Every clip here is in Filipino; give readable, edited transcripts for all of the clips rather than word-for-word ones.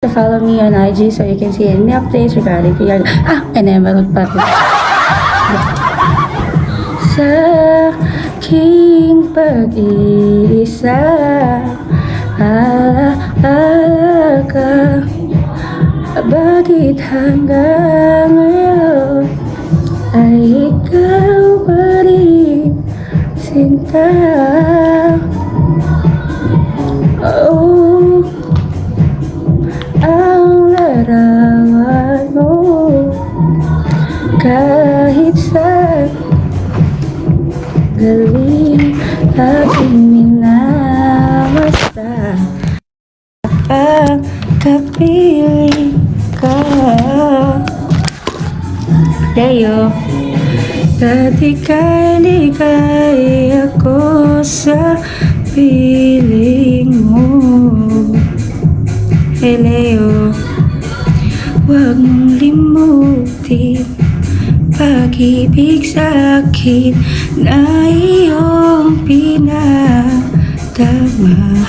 to follow me on IG so you can see any updates regarding PR. And then meron pa rin. Sa aking pag-iisa, alaala ka. Bakit hanggang ngayon ay ikaw pa rin, sinta? Oh, ang larawan mo kahit sa galing aking minamasa, pagkapiling ka. Leo, dati kaligay ako sa piling mo. Hey Leo, huwag mong limutin pag-ibig sa'kin na iyong pinadama.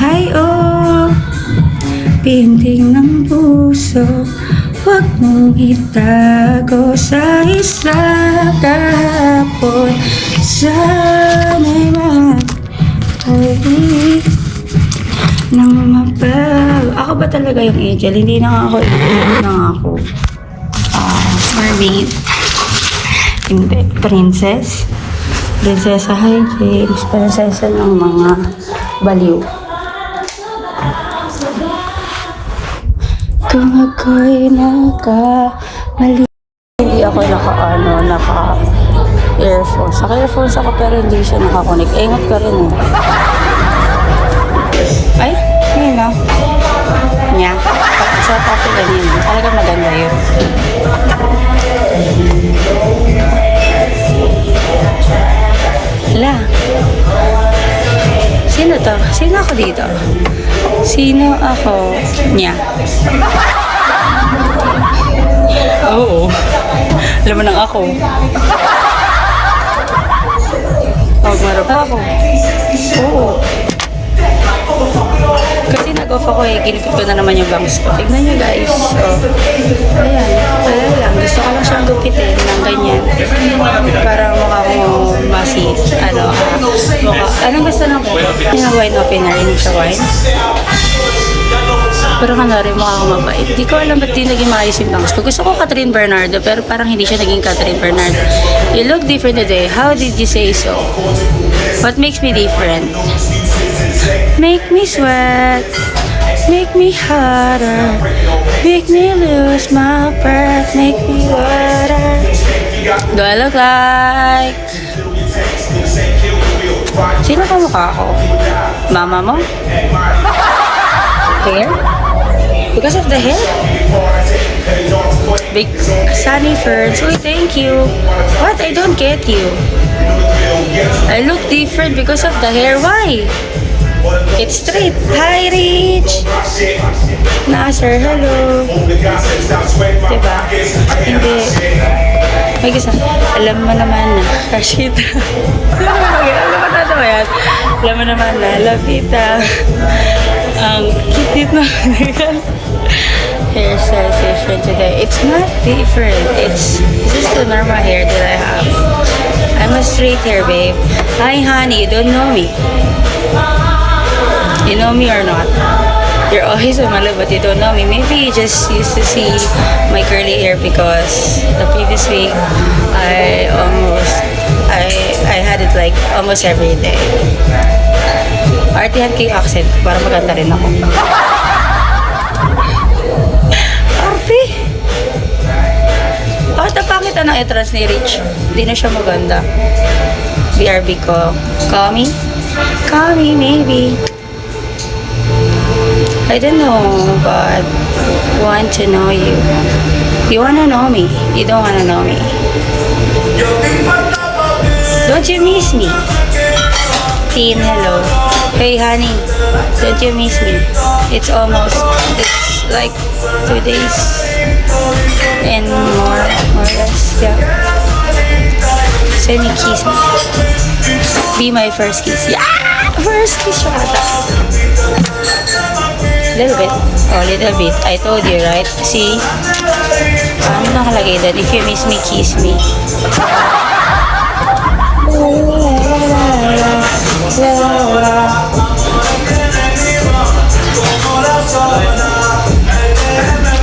Ay oh, pinting ng puso, huwag mong itago sa isa kahapon. Sana'y mag-ibig nang mabago. Ako ba talaga yung angel? Hindi na ako angel na ako. Mermaid. Hindi. Princess. Prinsesa, hi James. Prinsesa ng mga baliw. Kung ako'y naka-mali. Hindi ako naka-earphones. Naka-earphones ako pero hindi siya nakakonik. Ingat ka rin eh. Ay, yun o. Nya. Sa coffee ganyan. Talagang maganda yun. Hala. Sino to? Sino ako dito? Sino ako? Nya. Oo. Alam mo nang ako. Huwag marap ako. Oo. Kasi nag-off ako eh, ginipit ko na naman yung bangs ko. Tignan nyo guys. So, ayan. Kaya lang. Gusto ko lang siyang gupitin ng ganyan. Para mukha ko masi. Anong gusto ng yung wine opener? Hindi siya wine. Pero rin mukha ko mabait. Di ko alam ba't di naging maayos yung bangs ko. Gusto ko Catherine Bernardo pero parang hindi siya naging Catherine Bernardo. You look different today. How did you say so? What makes me different? Make me sweat, make me hotter, make me lose my breath, make me water. Do I look like? Sino ka mukha ko? Mama mo? Hair? Because of the hair? Big sunny ferns. Uy, thank you. What? I don't get you. I look different because of the hair. Why? It's straight. Hi, Rich! Nasir, hello. Diba? Hindi. May isa. Alam mo naman na. Kashita. Alam mo naman na. Love kita. Cute na. Hairstyle different today. It's not different. It's just the normal hair that I have. I'm a straight hair, babe. Hi, honey. You don't know me. You know me or not? You're always on my love, but you don't know me. Maybe you just used to see my curly hair because the previous week I had it like almost every day. Artihan ko yung accent para maganda rin ako. Arte! Bakit ang pangit ng entrance ni Rich? Hindi na siya maganda. BRB ko. Call me? Call me, maybe. I don't know, but want to know you. You wanna know me? You don't wanna know me. Don't you miss me? Teen, hello. Hey, honey. Don't you miss me? It's like 2 days and more or less, yeah. Send me kiss me. Be my first kiss. Yeah! First kiss siya ata. Little bit. Oh, little bit. I told you, right? See? Ano nakalagay doon? If you miss me, kiss me.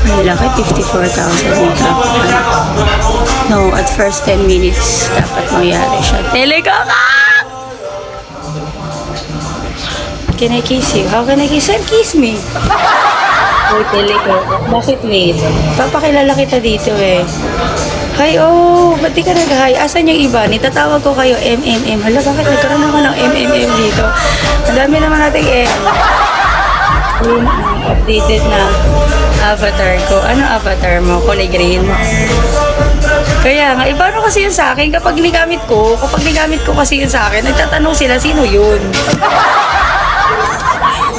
May laki, 54,000 dito. No, at first 10 minutes, dapat mangyari siya. Telecoca! Can I kiss you? How can I kiss you? Kiss me. Oh, Telecoca. Bakit late? Papakilala kita dito eh. Hi, ba't di ka nag-hi? Asan yung iba? Nitatawag ko kayo, MMM. Hala, bakit nagkaroon ako ng MMM dito? Ang dami naman natin updated na avatar ko. Ano avatar mo? Kulay green. Kaya nga, paano kasi yun sa akin? Kapag nigamit ko kasi yun sa akin, nagtatanong sila, sino yun?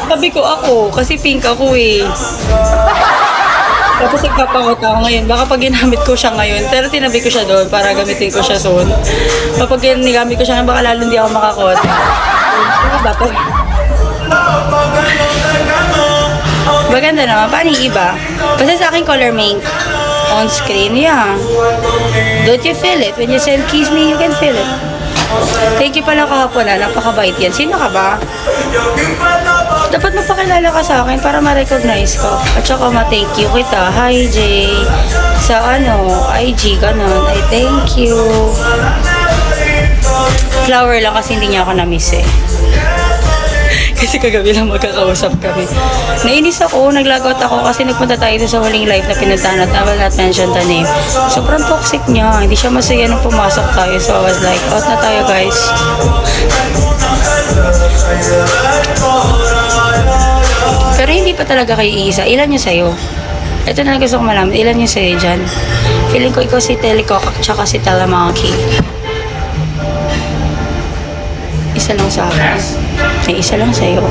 Sabi ko ako, kasi pink ako eh. Tapos nagpapakot ako ngayon. Baka pag ginamit ko siya ngayon, pero tinabi ko siya doon para gamitin ko siya soon. Kapag ginamit ko siya ngayon, baka lalo hindi ako makakot. Ano ba ito? Maganda naman. Paano yung iba? Basta sa akin color mink. On screen, yeah. Don't you feel it? When you send kiss me, you can feel it. Thank you pala kahapon na. Napakabait yan. Sino ka ba? Dapat magpakilala ka sa akin para ma-recognize ko. At saka ma-thank you kita. Hi, Jay. Sa IG, ganun. I thank you. Flower lang kasi hindi niya ako na-miss eh. Kasi kagabi lang magkakausap kami. Nainis ako, nag-logout ako kasi nagpunta tayo sa huling live na pinuntahan at I will not mention the name. Sobrang toxic niya. Hindi siya masaya nung pumasok tayo. So I was like, out na tayo guys. Pero hindi pa talaga kayo iisa. Ilan yung sa'yo? Ito na gusto ko malaman. Ilan yung sa'yo dyan? Feeling ko ikaw si Telecoca tsaka si Telemonkey. Isa lang sa akin. May isa lang sa'yo.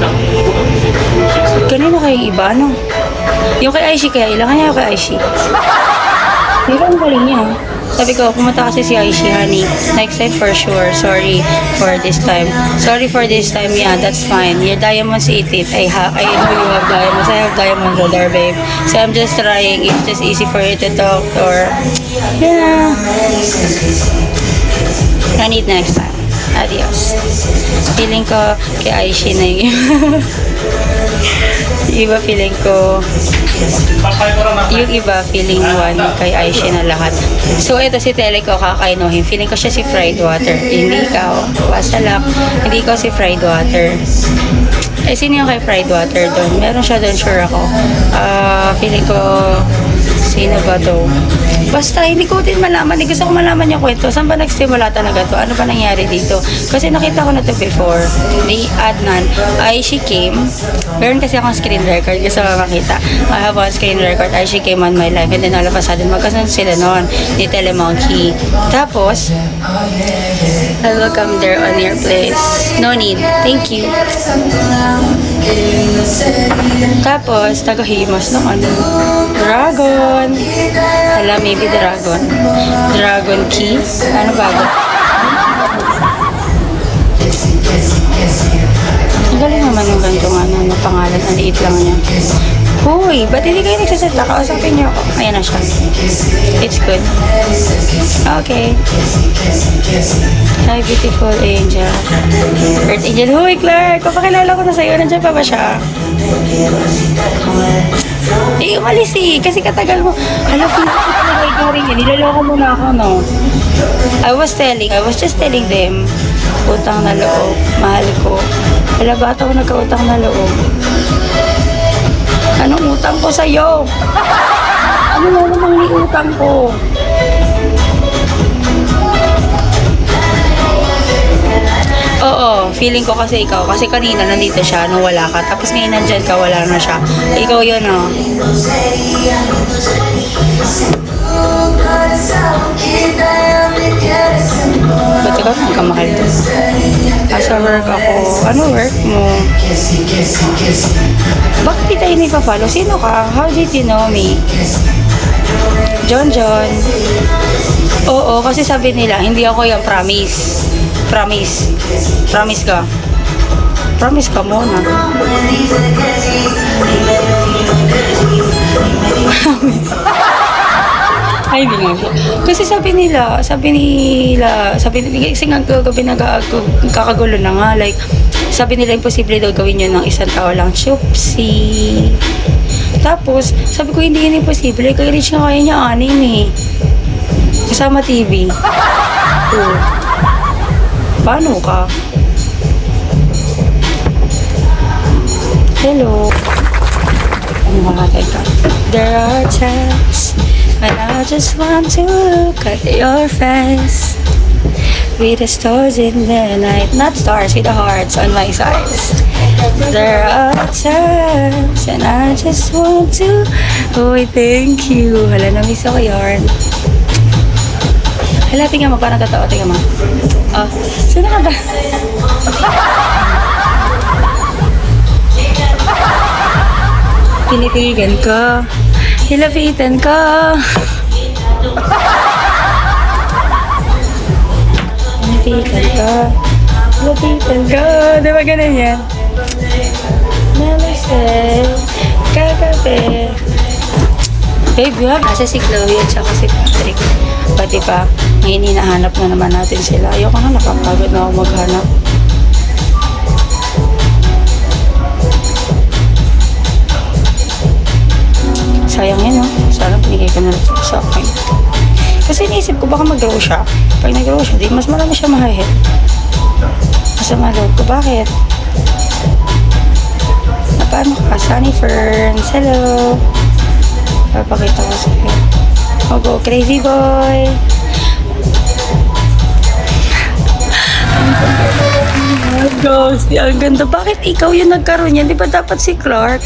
Kanina kayong iba, no? Yung kay Aishi kaya, ilangan niya yung kay Aishi. Hindi ang galing niya. Sabi ko, pumunta kasi si Aishi, honey. Next time for sure. Sorry for this time. Sorry for this time, yeah, that's fine. Your diamonds eat it. I know you have diamonds. I have diamonds over there, babe. So I'm just trying. It's just easy for you to talk or, yeah. I need next time. Adios. Feeling ko kay Aishi na yung iba feeling ko yung iba feeling one kay Aishi na lahat. So ito si Telecoca kakainuhin. Feeling ko siya si Fried Water. Hindi ikaw. Basta lang. Hindi ko si Fried Water. Eh sino yung kay Fried Water doon? Meron siya doon, sure ako. Feeling ko sino ba to? Basta hindi ko din malaman. Gusto ko malaman yung kwento. Saan ba nagsimula talaga to? Ano ba nangyari dito? Kasi nakita ko na to before. Ni Adnan. She came. Meron kasi akong screen record. Gusto ko makita. I have one screen record. She came on my life. And then all of a sudden, magkasunod sila noon. Ni Telemonkey. Tapos, I will come there on your place. No need. Thank you. Tapos, tagahimas ng dragon. Hala, maybe dragon. Dragon key. Ano ba ito? Ang galing naman yung ganito na pangalan. Ang liit lang niya. Hoy, ba't hindi kayo nagsasata? Kausapin niyo ako. Ayan na siya. It's good. Okay. Hi, beautiful angel. Earth angel. Hoy, Clark. Papakilala ko na sa'yo. Nandiyan pa ba siya? Eh, umalis eh. Kasi katagal mo. Hala, feel ko talaga ikaw rin yan. Nilaloko mo na ako, no? I was just telling them, utang na loob. Mahal ko. Hala, ba't ako nagka-utang na loob? Anong utang ko sa'yo? Ano na namang niutang ko? Oo, feeling ko kasi ikaw. Kasi kanina nandito siya nung wala ka. Tapos ngayon nandyan ka, wala na siya. Ikaw yun, oh. Ba't ikaw nang kamakal to? Asa work ako. Ano work mo? Bakit di tayo nagpa-follow? Sino ka? How did you know me? John. Oo, kasi sabi nila, hindi ako yung promise. Promise ka. Promise ka muna. Ay, hindi nga siya. Kasi kasi nga gabi kakagulo na nga. Like, sabi nila imposible daw gawin yun ng isang tao lang. Choopsie. Tapos, sabi ko hindi yun imposible. Kaya Rich nga kaya niya anim eh. Kasama TV. Oh. Paano ka? Hello. Ano makakatay ka? There are times when I just want to look at your face with the stars in the night. Not stars, with the hearts on my sides. There are times and I just want to. Oh, thank you. Hala, na-miss ako yarn. Hala, tingnan mo, parang totoo. Tingnan mo. Oh, sino ka ba? Tinitigan ko. Hilapitan ko. Tinitigan ko. Hilapitan ko. Di ba ganun yan? Namaste. Kagabi. Babe, you have nasa si Chloe at saka si Patrick. Pati pa, ngayon hinahanap na naman natin sila. Ayoko na, nakapagod na ako maghanap. Sayang yun, no? Sana pinigay ko na rin sa akin. Kasi iniisip ko baka mag-grow siya. Pag nag-grow siya, di mas marami siya mahahit. Masama loob ko. Bakit? Na paano ka? Sunny Ferns. Hello. Papakita ko sa'yo. Oh, go crazy boy. Ghost. Ang ganda. Bakit ikaw yung nagkaroon yan? Di ba dapat si Clark?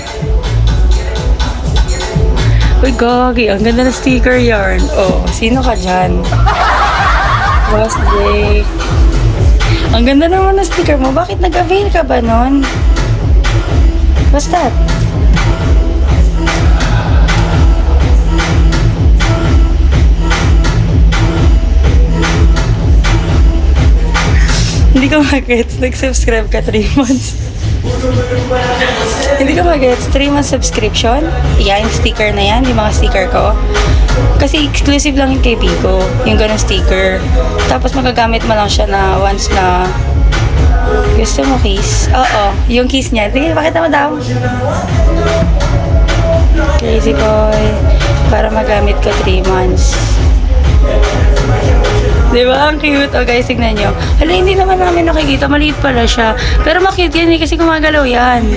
Uy, gagi. Ang ganda na sticker yarn. Oh, sino ka dyan? Boss Jake. Ang ganda naman na sticker mo. Bakit nag-avail ka ba nun? What's that? Hindi ko mag-gets. Nag-subscribe ka 3 months. Hindi ka mag-gets. 3 months subscription. Yan, sticker na yan. Yung mga sticker ko. Kasi exclusive lang yung kay Pico. Yung ganun sticker. Tapos magagamit mo lang siya na once na gusto mo kiss. Oo, yung kiss niya. Sige, pakita mo daw. Crazy boy. Para magamit ko 3 months. Diba? Ang cute. O guys, tignan nyo. Hala, hindi naman namin nakikita. Maliit pala siya. Pero makute yan eh, kasi gumagalaw yan.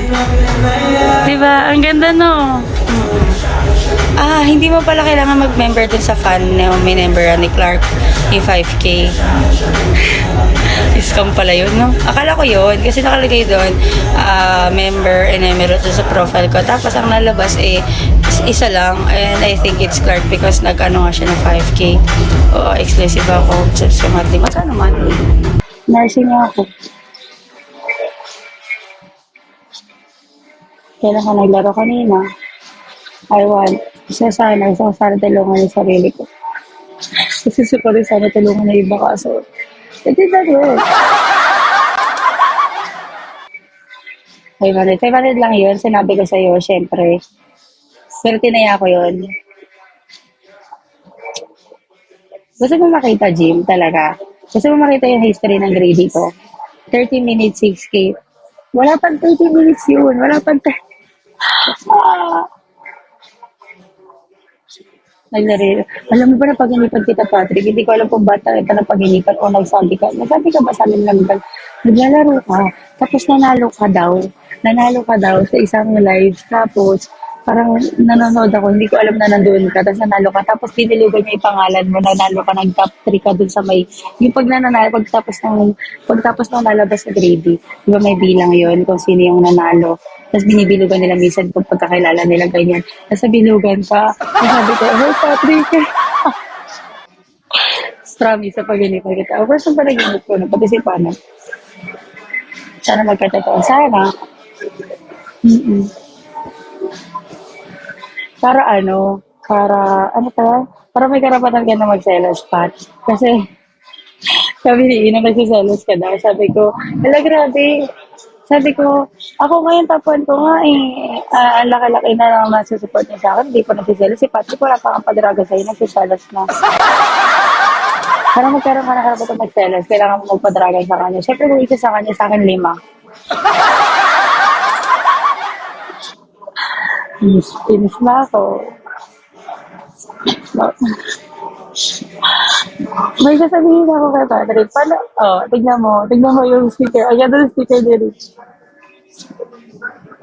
Diba? Ang ganda, no? Ah, hindi mo pala kailangan mag-member dun sa fan na may member ni Clark. Yung 5K. Scam pala yun, no? Akala ko yun. Kasi nakalagay doon, member and emirate sa profile ko. Tapos ang nalabas isa lang. And I think it's Clark because nag-ano nga siya ng 5K. Oo, exclusive ako sa monthly. Magkano monthly? Nursing nga ako. Kailan ka naglaro kanina? I want. Sana tulungan yung sarili ko. Kasi ko rin sana tulungan na iba kaso. Ito na yun. 500. 500 lang yun. Sinabi ko sa'yo, syempre. Swerte na ako yun. Gusto mo makita, Jim, talaga. Gusto mo makita yung history ng grade ko. 30 minutes, 6K. Wala pang 30 minutes yun. Wala pang... Alam mo ba na pag-inipan kita, Patrick? Hindi ko alam kung bata ka na pag-inipan o nagsabi ka. Nagsabi ka ba sa amin lang naglalaro ka, tapos nanalo ka daw. Nanalo ka daw sa isang live. Tapos, parang nanonood ako, hindi ko alam na nandun ka, tapos nanalo ka. Tapos, dinilugan niya yung pangalan mo, nanalo ka, nag-top 3 ka dun sa may, yung pag nanalo, pagtapos ng lalabas sa grade, di ba may bilang yon kung sino yung nanalo. Tapos binibilugan nila minsan kung pagkakilala nila ganyan. Nasa bilugan pa. Sabi ko, hey Patrick. Promise sa pag-inipan kita. Of course, ang panaginip ko na, pati si Pana. Sana magkatotoo. Sana. Para para may karapatan ka na magselos, Pat. Kasi, sabi ni Ina, nagsiselos ka daw. Sabi ko, hala grabe. Sabi ko, ako ngayon tapuan ko nga eh, ang laki-laki na lang nasusupport niya sa akin, hindi pa nagsiselos. Si Patrick, wala pa kang padraga sa'yo, nagsiselos na. Para magkaroon ka na karapatan magselos, kailangan mo magpadragay sa kanya. Siyempre, kung isa sa kanya, sa akin 5. Inis na ako. May sasabihin ako kay Patrick. Paano? Oh, tignan mo yung sticker. Ayan doon sticker ni Rich.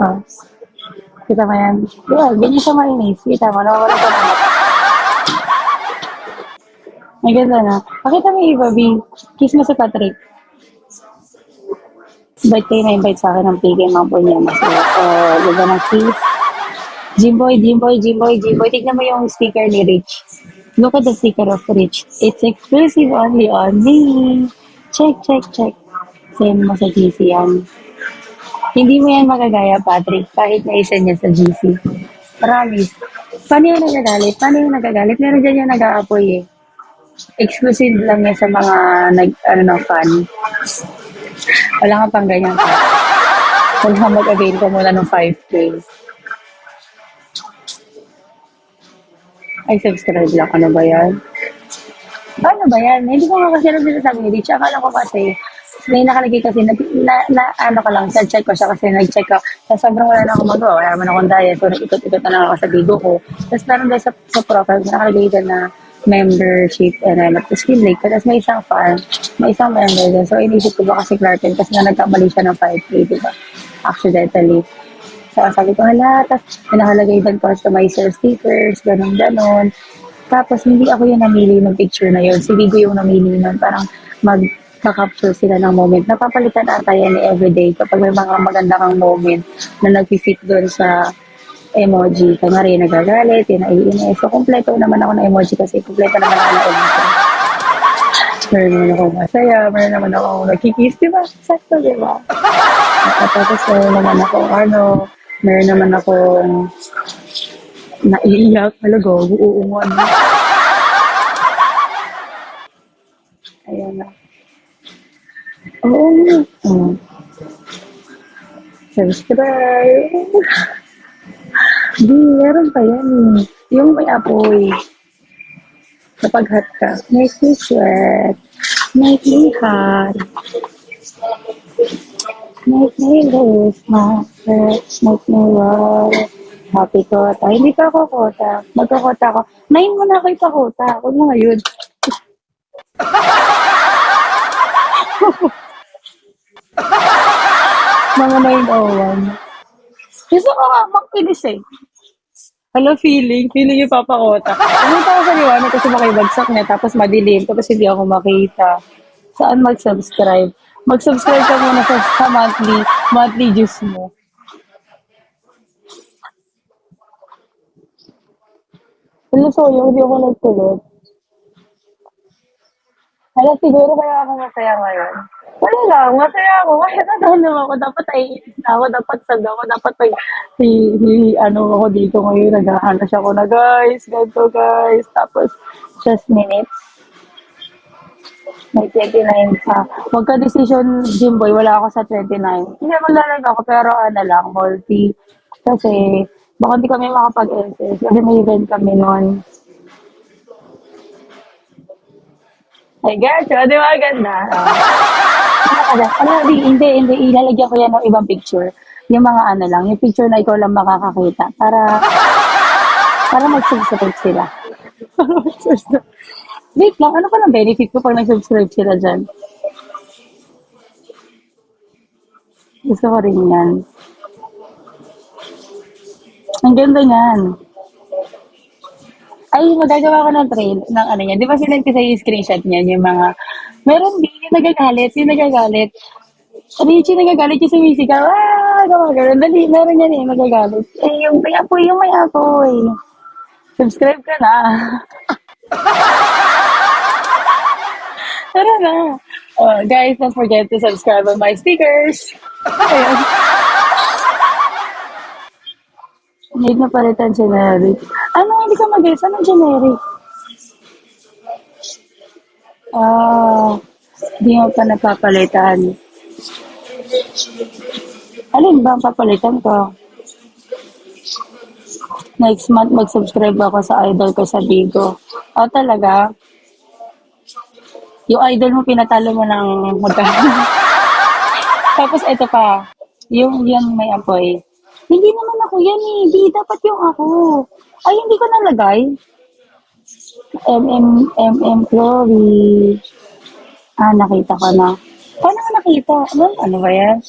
Oh, kita mo yan. Yeah, ganyan siya mainis. Kita mo, nawawala ka na. May ganda na. Pakita mo yung iba, B. Kiss mo si Patrick. Ba't kayo na-invite sa akin ng PK Mampo niya? Mas, ganda ng kiss. Jimboy, Jimboy, Jimboy, Jimboy. Tignan mo yung sticker ni Rich. Look at the sticker of Rich. It's exclusive only on me. Check, check, check. Send mo sa GC yan. Hindi mo yan magagaya, Patrick, kahit na isa niya sa GC. Promise. Paano yung nagagalit? Paano yung nagagalit? Meron dyan yung nag-aapoy eh. Exclusive lang yan sa mga fan. Wala nga pang ganyan pa. Wala nga mag-avail ko muna ng 5K. Ay, subscribe lang. Ano ba yan? Ano ba yan? Hindi ko nga kasi alam dito sa Rich. Akala ko kasi, may nakalagay kasi, ano ka lang, check ko siya kasi nag-check ko. Sa sobrang wala na akong magawa, wala naman akong diet, so ikot-ikot na lang ako sa bigo ko. Tapos meron din sa profile, nakalagay din na membership and then tapos link ko. Tapos may isang fan, may isang member din. So inisip ko ba kasi Clarken kasi nga nagkamali siya ng 5K, di ba? Accidentally. So sabi ko, hala, tapos may nakalagay din customizer stickers, ganun-ganon. Tapos hindi ako yung namili ng picture na yun. Si Vigo yung namili nun. Parang magka-capture sila ng moment. Napapalitan ata yan ni everyday kapag may mga maganda kang moment na nag-fit doon sa emoji. Kanyari yung nagagalit, yung naiinis. So, kompleto naman ako na emoji kasi kompleto naman ako na emoji. Meron naman ako masaya, meron naman ako nagkikis, di ba? Sakto, di ba? Tapos meron naman akong naiiyak. Talaga, uuungan. Ayan na. Oo nga. Oh. Subscribe. Di, meron pa yan eh. Yung may apoy. Kapag hot ka, make me sweat. Make me hot. Make me lose my breath. Make me roll. Happy kota. Hindi pa ako kota. Magkakota ako. 9 mo na ako ipakota. Huwag mo ngayon. Mga 9:01. Gusto ko nga makinis eh. Hala, feeling yung papakota. Pumunta ako sa liwanag kasi makibagsak niya, tapos madilim, tapos hindi ako makita. Saan mag-subscribe? Mag-subscribe ka muna sa monthly dues mo. Hala, so yung hindi ako nagtulot. Hala, siguro kaya ako masaya ngayon. Wala lang, masaya ako. Kaya natanong ako, dapat naiinis na ako, dapat sad ako, dapat ako dito ngayon, naghahanas ako na guys, ganito guys. Tapos, just minutes, may 29 pa. Magka-decision, Jimboy, wala ako sa 29. Hindi maglalag ako, pero ano lang, multi. Kasi, baka hindi kami makapag-SS, kasi may event kami noon. Ay, gacho, di ba ganda? Hindi, ilalagyan ko yan ng ibang picture. Yung mga ano lang, yung picture na ikaw lang makakakita. Para mag-subscribe sila. Wait lang, ano pa ng benefit ko pag nag-subscribe sila dyan? Gusto ko rin yan. Ang ganda niyan. Ay, magagawa ko ng trail ng ano yan. Di ba sinend ko sa yung screenshot niyan, yung mga, meron din yung nagagalit. Richie nagagalit yung sumisigaw. Gumagano. Dali, meron yan eh, nagagalit. Eh, yung may apoy. Subscribe ka na. Tara na. Oh, guys, don't forget to subscribe on my stickers. Ayun. Need na palitan generic. Ano, hindi ka mag-guess? Anong generic? Hindi mo pa napapalitan. Alin ba ang papalitan ko? Next month, mag-subscribe ako sa idol ko sa Bigo. O talaga? Yung idol mo, pinatalo mo ng magkano? Tapos ito pa, yung may apoy. Hindi naman ako yan eh. Di, dapat yung ako. Ay, hindi ko nalagay. Chloe. Ah, nakita ko na. Paano ko nakita? Ano ba yan?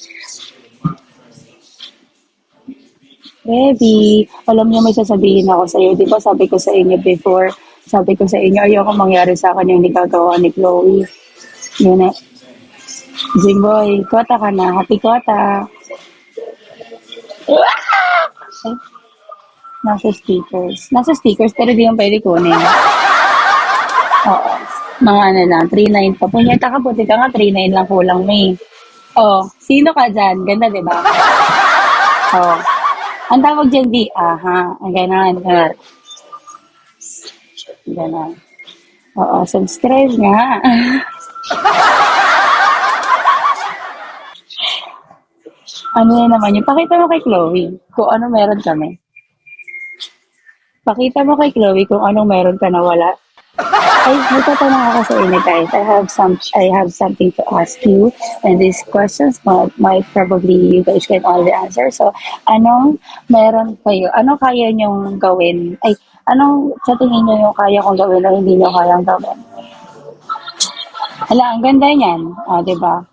Baby, alam niyo may sasabihin ako sa'yo. Di ba sabi ko sa inyo before, sabi ko sa inyo, ayoko mangyari sa akin yung nagagawa ni Chloe. Yun na. Jingboy, kota ka na. Happy kota. Ay, nasa stickers. Nasa stickers, pero di yung pwede kunin. Oo. Mga ano lang, 3.9 pa. Punyeta ka, buti ka nga, 3.9 lang kulang may. Oh, sino ka dyan? Ganda, di ba? Oh. Ang tawag dyan, di, aha, ang ganon, ganon. Oo, subscribe nga. Ano na naman yun? Pakita mo kay Chloe kung ano meron kami. Pakita mo kay Chloe kung anong meron ka na wala. Ay, magtatanong ako sa inyo guys. I have something to ask you. And these questions might probably you guys can all the answer. So, anong meron kayo? Anong kaya niyong gawin? Ay, anong sa tingin niyo yung kaya kong gawin o hindi niyo kayang gawin? Hala, ang ganda niyan. Ah, 'di ba?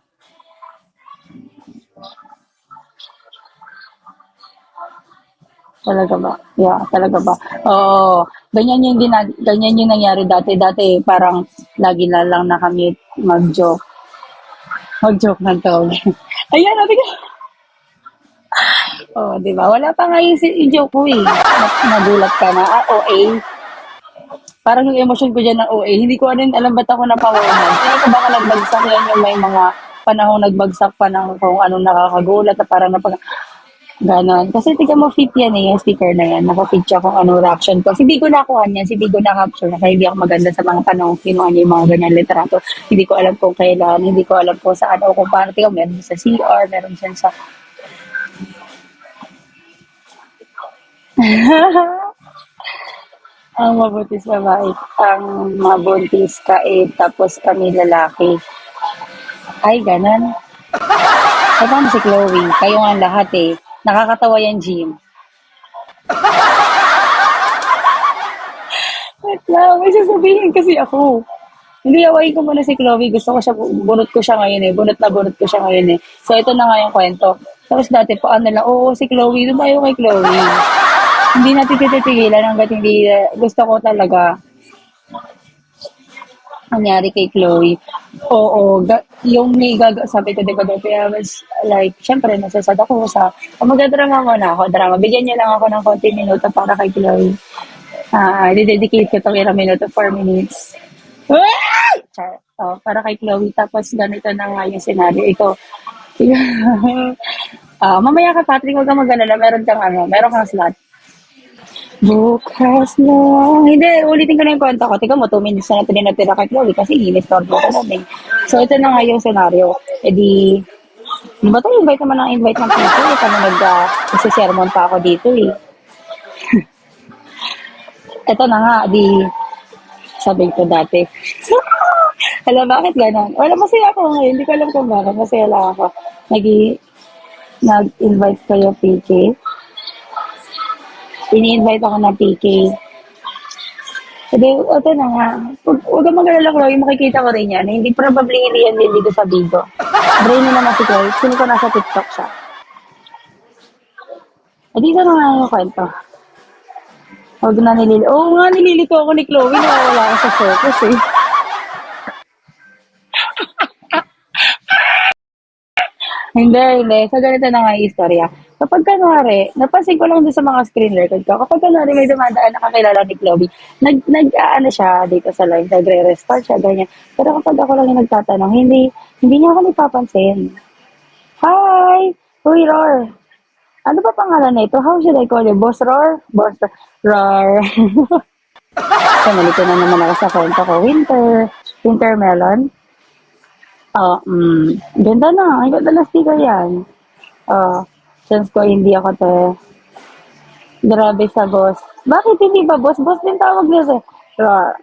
Talaga ba? Yeah, talaga ba? Oo. Ganyan yung nangyari dati. Dati parang lagi na lang na kami mag-joke. Mag-joke ng tawag. Ayan, natin ka. Oh, di ba? Wala pa nga yung joke ko eh. Nagulat ka na. Ah, OA. Parang yung emotion ko dyan ng OA. Hindi ko rin alam ba't ako napawanan. Hindi ko baka nagbagsak yan yung may mga panahong nagbagsak pa ng kung anong nakakagulat na parang ganon. Kasi tiga mo fit yan eh, yung sticker na yan. Naka-fit siya kung ano reaction ko. Si Bigo nakuha niyan, si Bigo na-capture na. Kaya hindi ako maganda sa mga panahon kinuha niya yung mga ganyan literato. Hindi ko alam kung kailan, hindi ko alam kung saan o kung paano. Tiga, meron sa CR, meron siya sa... Ang mabuntis babae, ang mabuntis ka eh, tapos kami lalaki. Ay, ganon. Eh, paano si Chloe? Kayo nga lahat eh. Nakakatawa yan, Jim. Wait lang, may sasabihin kasi ako. Hindi, awayin ko muna si Chloe. Gusto ko siya, bunot ko siya ngayon eh. Bunot na bunot ko siya ngayon eh. So, ito na nga yung kwento. Tapos dati pa, ano lang, oo, si Chloe, doon tayo kay Chloe. Hindi natin titigilan hanggat hindi, gusto ko talaga nangyari kay Chloe. Oo, yung may sabi ko, di ba, dati, I was like, syempre, nasasad ako sa, magdadrama muna ako, drama. Bigyan niyo lang ako ng konti minuto para kay Chloe. Ah, didedicate ko itong ilang minuto, 4 minutes. Ah! Char. Oh, para kay Chloe. Tapos ganito na nga yung scenario. Ito. Mamaya ka, Patrick, huwag kang mag-alala. Meron kang slot. Bukas na. Hindi, ulitin ko na yung kwento ko. Tika mo, 2 minutes na natin natira kay Chloe kasi inistorbo ko na din. So, ito na nga yung scenario. E di ba tayo invite naman ng invite ng people? Ito na nag-sermon pa ako dito eh. Ito na nga, sabi ko dati. Alam, bakit gano'n? Wala, masaya ako ngayon. Hindi ko alam kung bakit. Masaya lang ako. Nag-invite kayo, PK. Ini-invite ako ng PK. Sabi, ito na nga. Huwag kang mag-alala, Chloe. Makikita ko rin yan. Hindi, probably hindi yan din dito sa video. Brain nyo naman si Chloe. Sino ko nasa TikTok siya. Dito na nga yung kwento. Huwag na Oo nga, nililito ako ni Chloe. Nawawala ako sa focus eh. Hindi. So, ganito na nga yung istorya. Kapag kunwari, napansin ko lang din sa mga screen record ko, kapag kunwari may dumadaan na kakilala ni Chloe, ano siya dito sa live, nagre-restart siya, ganyan. Pero kapag ako lang yung nagtatanong, hindi niya ako napapansin. Hi! Uy, Roar! Ano ba pangalan na ito? How should I call you? Boss Roar? Boss Roar. So, nalito na naman ako sa kwento ko. Winter melon. Oh, ganda na. Ang ganda na sticker yan. Oh. Chance ko hindi ako te. Grabe sa boss. Bakit hindi ba boss? Boss din tawag niya sa Rar.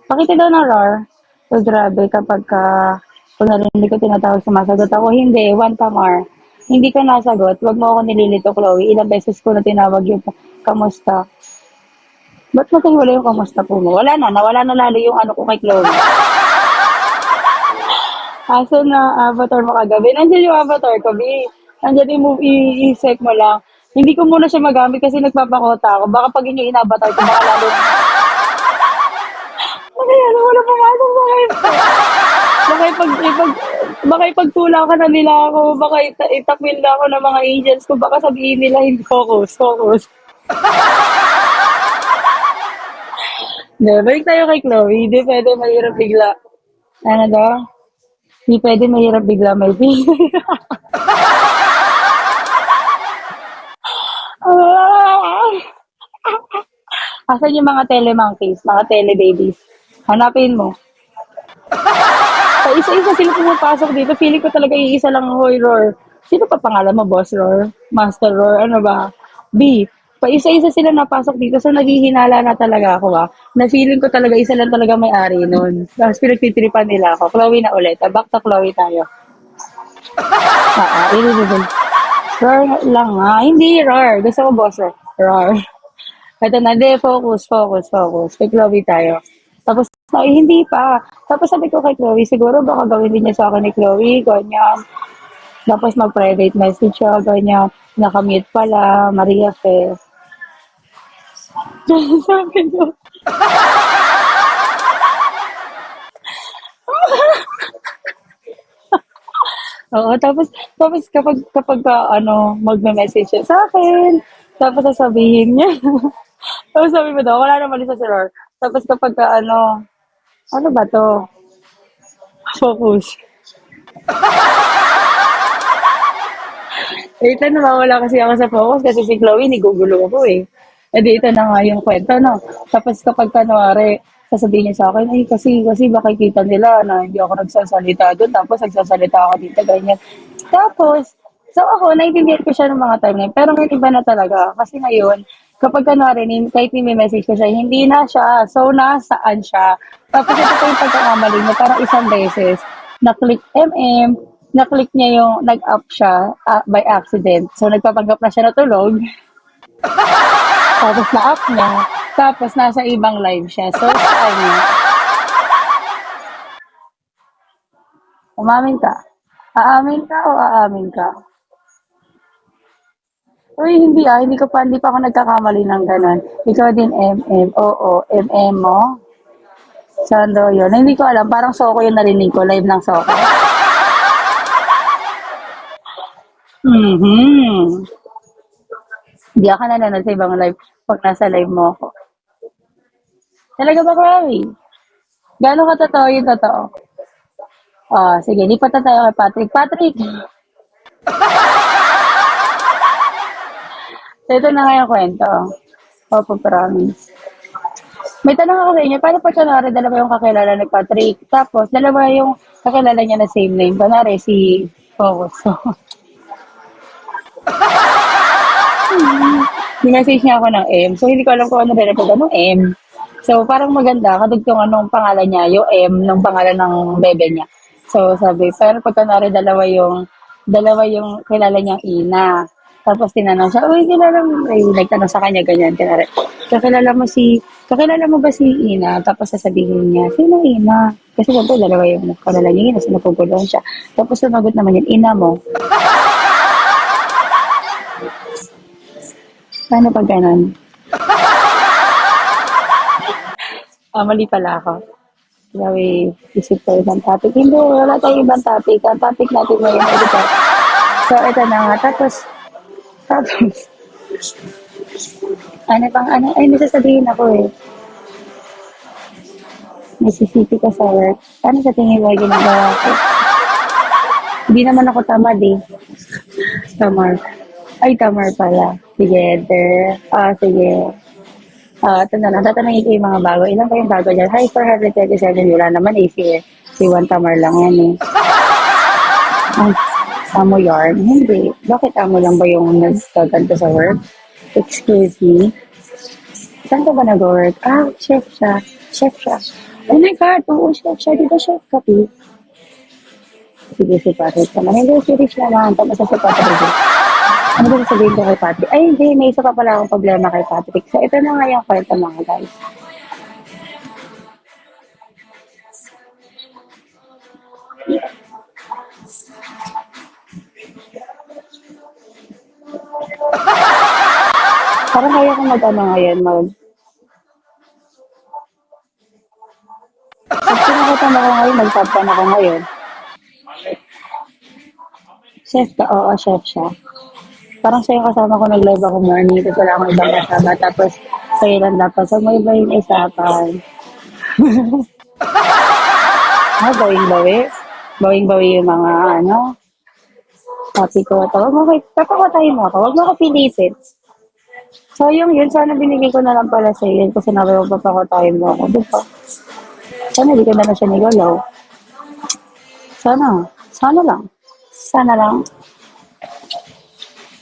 Pakita daw ng Rar. So grabe kapag kung narinig ko tinatawag sumasagot ako, hindi, one tamar. Hindi ka nasagot, wag mo ako nililito, Chloe. Ilang beses ko na tinawag yung kamusta. Ba't mo tayo wala yung kamusta po mo? Wala na, nawala na lalo yung ano ko kay Chloe. Aso na avatar mo kagabi? Nandiyan yung avatar ko, B. Nandiyan yung move, i-set mo lang. Hindi ko muna siya magamit kasi nagpapakota ako. Baka pag inyo inavatar ko, baka lalo na. Kaya ano, wala pumasok sa live ko. Baka ipagtula ka na nila ako. Baka itakwil na ako ng mga agents ko. Baka sabihin nila, hindi focus, focus. Hindi, balik tayo kay Chloe. Hindi pwede mahirap bigla. Ano daw? Hindi pwede mahirap bigla may pili. Asan yung mga telemonkeys, mga telebabies? Hanapin mo. Pa isa-isa sila pumapasok dito. Feeling ko talaga iisa lang ang horror. Sino pa pangalan mo, Boss Roar? Master Roar? Ano ba? B. Pa isa-isa sila napasok dito. So, naghihinala na talaga ako na feeling ko talaga isa lang talaga may-ari nun. Tapos pinagtitripan nila ako. Chloe na ulit. Back to Chloe tayo. Irresistible. Roar lang nga. Hindi Roar. Gusto ko Boss Roar. Roar. Ito na, de, focus, focus, focus. Kay Chloe tayo. Tapos, ay, hindi pa. Tapos sabi ko kay Chloe, siguro baka gawin din niya sa akin ni Chloe, ganyan. Tapos mag-private message siya, ganyan. Nakamute pala, Maria Fe. Sabi ko, oo, tapos kapag magme-message siya sa akin, tapos sasabihin niya, tapos sabi mo daw, wala naman isa si Roar. Tapos ano ba to? Focus. Wait lang, nawawala kasi ako sa focus kasi si Chloe, nigugulo ako eh. E di ito na nga yung kwento, no? Tapos kapag kanwari, sasabihin niya sa akin, ay kasi baka kita nila na hindi ako nagsasalita doon, tapos nagsasalita ako dito, ganyan. Tapos, so ako, naiintindihan ko siya ng mga time na yun, pero ngayon iba na talaga. Kasi ngayon, kapag kanwari, kahit may message ko siya, hindi na siya. So, nasaan siya? Tapos ito po yung pagkakamali niya, parang isang beses, na-click na-click niya yung nag-up siya by accident. So, nagpapanggap na siya na tulog. Tapos na-up niya. Tapos nasa ibang live siya. So, saan niya? Umamin ka? Aamin ka o aamin ka? Uy, hindi pa ako nagkakamali ng ganun. Ikaw din, MM. Oo, MM mo? Saan daw yun? Hindi ko alam. Parang Soko yung narinig ko. Live ng Soko. Mhm. Hindi ako nanonood sa ibang live pag nasa live mo ako. Talaga ba, Chloe? Gano'n ka totoo yung totoo? Oh, sige, lipat na tayo kay Patrick. Patrick, ito na nga yung kwento. Opo, promise. May tanong ako sa inyo, paano pag kunwari dalawa yung kakilala ni Patrick, tapos dalawa yung kakilala niya na same name, kunwari si Focus. So, message niya ako ng M. So, hindi ko alam kung ano represent ng M. So, parang maganda, kadugtungan nung pangalan niya, yung M ng pangalan ng bebe niya. So, sabi, pero pag kunwari dalawa yung kilala niyang Ina. Tapos tinanong siya, uy, nagtanong sa kanya, ganyan, kinari. Kakilala mo ba si Ina? Tapos sasabihin niya, sino Ina? Kasi siyempre, dalawa yung kilala niya Ina, so napupuluhan siya. Tapos sumagot naman yun, Ina mo. Paano pag ganon? Mali pala ako. Grabe, isip ko ibang topic. Hindi, wala tayong ibang topic. Ang topic natin ngayon ay ito. So, ito na nga. Tapos, ay, may sasabihin ako eh. May CCTV ka sa work. Paano sa tingin mo ay ginagawa ko? Hindi naman ako tamad eh. Tamar. Ay, tamar pala. Together. Sige. Ito na lang. Tatanungin ko yung mga bago. Ilan kayong bago dyan? Hi, 437. Wala naman eh. Si Juan Tamar lang yan eh. Amo yarn? Hindi. Bakit amo lang ba yung nagtatanto sa work? Excuse me. Saan ka ba nag-work? Ah, chef siya. Chef siya. Oh my God, oo, chef siya. Di ba chef ka, Pi? Sige, si Patrick naman. Hindi, si Rich naman. Tapos sa si Patrick. Ano ba sasabihin ko kay Patrick? Ay, hindi. May isa pa pala akong problema kay Patrick. So, ito na nga yung kwento mga guys. Parang kaya kong mag-ano ngayon, pag pinakita mo ko ngayon, mag-top 10 ako ngayon. Chef ka? Oo, chef siya. Parang siya yung kasama ko nag-live ako morning, tapos wala akong ibang kasama. Tapos, kayo lang dapat. So, may iba yung isapan. Ah, bawing-bawi. Bawing-bawi yung mga, ano, sabi ko, tawag mo kay, papakatayin mo ako, huwag mo ako pilitin. So, yung yun, sana binigay ko na lang pala sa iyo, kasi nabi mo papakatayin mo ako, diba? Sana hindi ko na siya nigalaw. Sana, sana lang. Sana lang.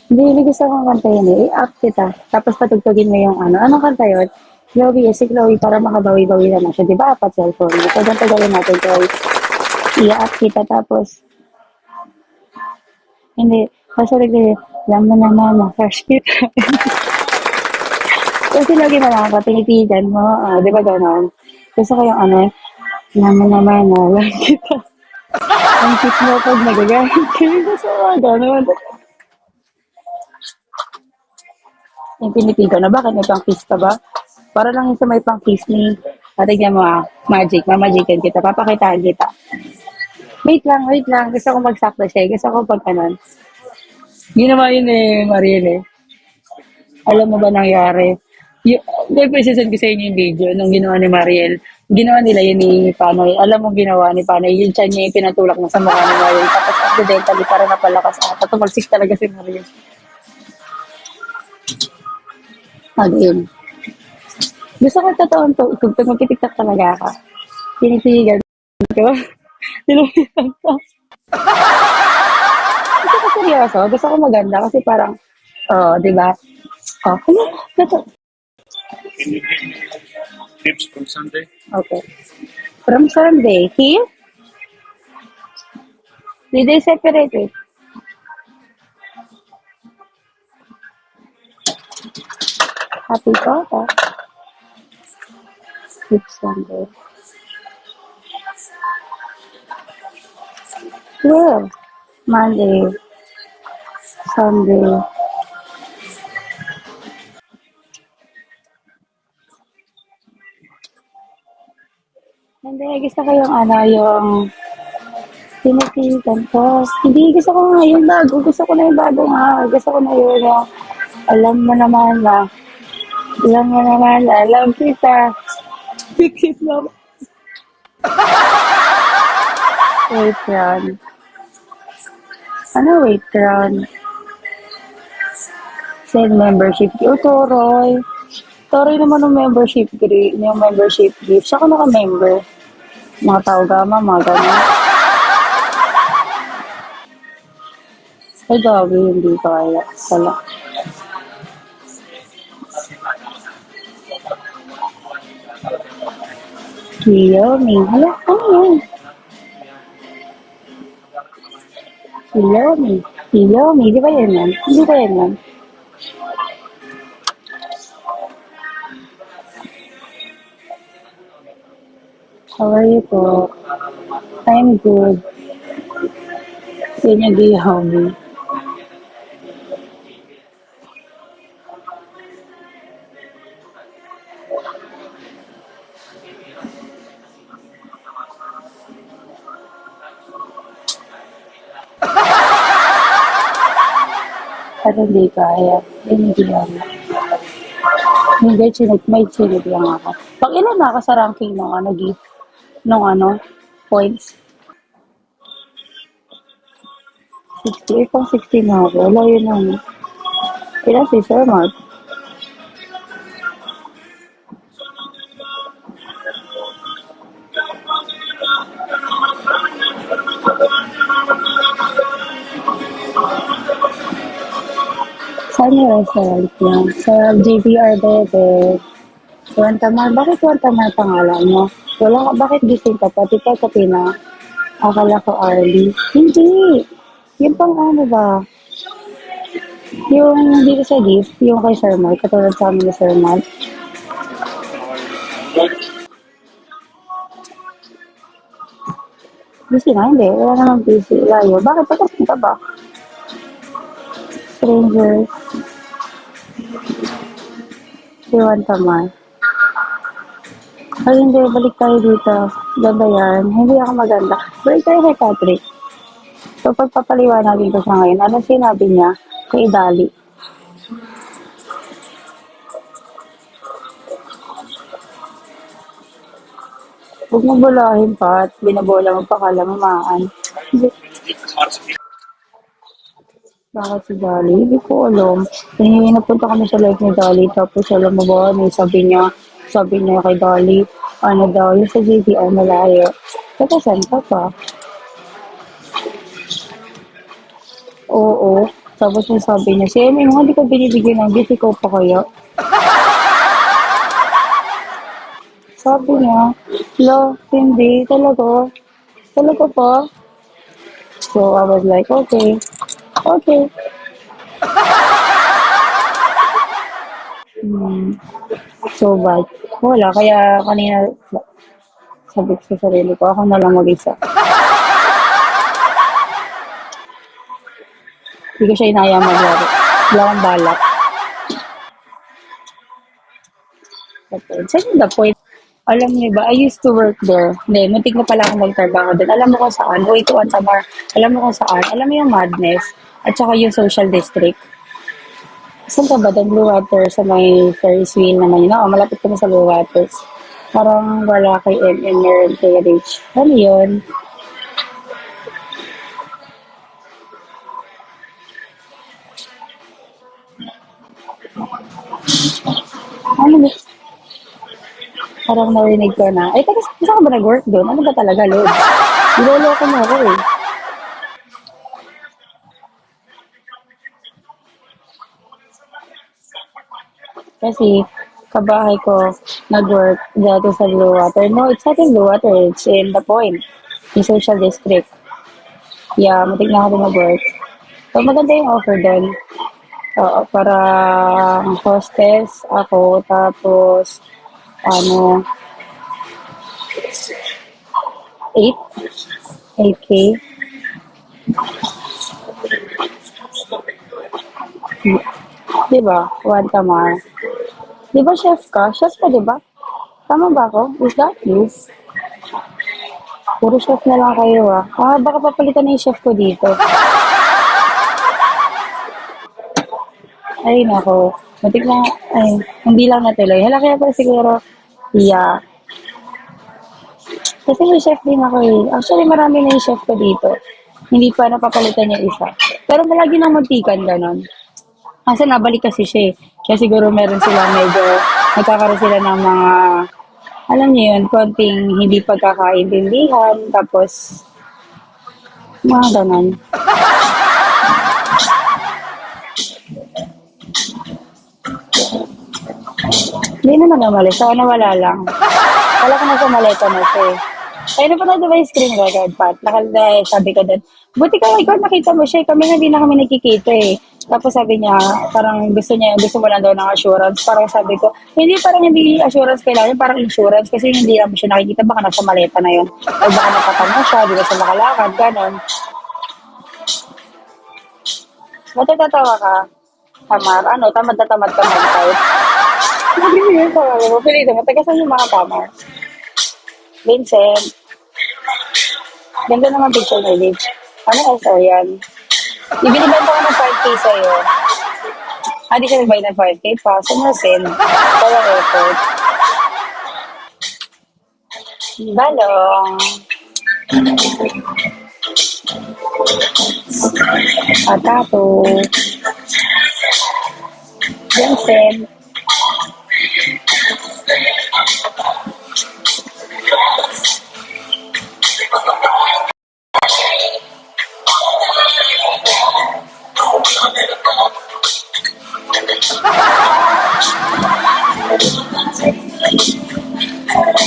Hindi gusto kong kanta yun eh. I-up kita. Tapos patugtugin mo yung ano. Anong kanta yun? Chloe, si Chloe para makabawi-bawi na siya. Di ba apat cellphone mo? So, ganito gawin natin, Chloe. I-up kita tapos, hindi. Kasi lagi, alam mo naman, na-fresh kita. Kasi lagi na lang, tinitigan mo. Di ba gano'n? Gusto ko yung ano, alam mo naman, alam kita. Ang cute mo pag nagagalit kayo. Gusto ko gano'n. Yung pinipito na, bakit may pang-kiss ka ba? Para lang yung sa may pang-kiss ni, tignan mo magic, mamagican kita, papakitaan kita. Wait lang, gusto ko magsakto siya, gusto ko pag kanon. Ginawa yun eh, Mariel eh. Alam mo ba nangyari? Y- Nag-present ko sa inyo yung video nung ginawa ni Mariel. Ginawa nila yun ni Panoy. Alam mo ginawa ni Panoy, yung tiyan niya yung pinatulak na sa mukha ni Mariel. Tapos accidentally, parang napalakas ata. Tumalsik talaga si Mariel. Again. Gusto ko totoong tugtog, magtitiktok talaga ako. Tinitigan ko. Nilupitan ko. Gusto ko seryoso. Gusto ko maganda kasi parang, oh, di ba? Oh, ano? Ito. Can you give me tips from Sunday? Okay. From Sunday, here? Did they separate it? Happy Papa. Keep Sunday. Where? Monday. Sunday. Hindi, gusto ko yung ano, yung tinitigan ko. Hindi, gusto ko nga yung bago. Gusto ko na yung bago nga. Gusto ko na yun yung alam mo naman na. Alam mo naman na. Alam kita. Bigis na. Wait, Ron. Ano wait, Ron? Send membership. O, Toroy. Toroy naman ng membership gift. Yung membership gift. Siya ko naka-member. Mga tao gama, mga gano'n. Ay, gabi, hindi kaya. Sala. Kiyomi. Hala, ano yan? Kiyomi. Kiyomi. Di ba yan yan? Hindi ba yan yan? How are you po? I'm good. Yan yung Kiyomi. At hindi kaya. Yan yung Kiyomi. Hindi, may chinig lang ako. Pag ilan na ako sa ranking ng ano, gift? Nung ano, points? 60. Pang 60 na ako. Wala yun ano. Ilan si Sir Mark? Result lang. Sa JBR Bebe. Juan Tamar, bakit Juan Tamar pangalan mo? Wala ka, bakit gising ka pa? Di ka kapina. Akala ko Arlie. Hindi. Yung pang ano ba? Yung dito sa gift, yung kay Sir Mark, katulad sa amin ni Sir Mark. Busy na, hindi. Wala namang busy. Layo. Bakit? Tapos ka ba? Strangers. Si Juan Tamar. Ay, hindi. Balik tayo dito. Ganda yan. Hindi ako maganda. Balik tayo kay Patrick. So, pagpapaliwanagin ko siya ngayon, ano sinabi niya kay Dali? Huwag mo bulahin, Pat. Binabola mo pa, kala mo maan. Hindi. Bakit si Dali? Hindi ko alam. Napunta kami sa live ni Dali, tapos alam mo ba, may sabi niya kay Dali, ano daw, yung sa JTR malayo. Tapos saan ka pa? Oo. Tapos yung sabi niya, si Emmy, hindi ka binibigyan ng gift, ikaw pa kaya? Sabi niya, lo, hindi, talaga. Talaga pa? So, I was like, okay. Okay. Hmm. So bad. Wala, kaya kanina sabi ko sa sarili ko, ako na lang mag-isa. Hindi ko siya inaya maglaro. Wala akong balak. Second the point, alam niyo ba, I used to work there. Hindi, muntik na pala akong magtrabaho doon. Alam mo kung saan? Wait to Antamar. Alam mo kung saan? Alam mo yung Madness at saka yung Social District. Saan ka ba doon? Blue Water sa may Ferris wheel naman yun. Oo, malapit kami sa Blue Waters. Parang wala kay MM meron kay Rich. Ano yun? Ano ba? Parang narinig ko na. Ay, tapos saan ka ba nag-work doon? Ano ba talaga, Lord? Niloloko mo ako eh. Kasi kabahay ko nag-work dito sa Blue Water. No, it's not in Blue Water. It's in the point. Yung social district. Yeah, matig na ako din mag-work. So, maganda yung offer doon. Oo, para hostess ako. Tapos, ano, 8? 8K? Di ba? Juan Tamar. Di ba chef ka? Chef ka, di ba? Tama ba ako? Is that you? Puro chef na lang kayo ah. Ah, baka papalitan na yung chef ko dito. Ay, nako. Matik na, ay, hindi lang natuloy. Hala, kaya pala siguro, yeah. Kasi may chef din ako eh. Actually, marami na yung chef ko dito. Hindi pa napapalitan yung isa. Pero malagi nang magtikan, ganon. Kasi nabalik kasi siya eh. Kaya siguro meron sila medyo, nagkakaroon sila ng mga, alam niyo yun, konting hindi pagkakaintindihan. Tapos, mga ganon. Hindi naman namali. Sana wala lang. Wala ko na sa maleta na siya eh. Kaya na pa na ba yung screen record, Pat? Sabi ko doon, buti ka, ikaw nakita mo siya. Kami hindi na kami nakikita eh. Tapos sabi niya, parang gusto mo lang daw ng assurance. Parang sabi ko, parang hindi assurance kailangan, parang insurance. Kasi hindi naman siya nakikita, baka nasa maleta na yun. O baka nakatama siya, di ba siya makalakad, ganon. Matutatawa ka, Tamar. Ano, tamad na tamad ka mag-type. Hindi yun, pangalan mo. Pilito mo, tagasan yung mga Tamar. Vincent. Ganda naman picture ni Rich. Ano SR yan? Ibinibenta ko ng 5K sa'yo. Ah, di ka nagbayad ng 5K pa. So, send. Kaya effort. Balong. Atato. Vincent.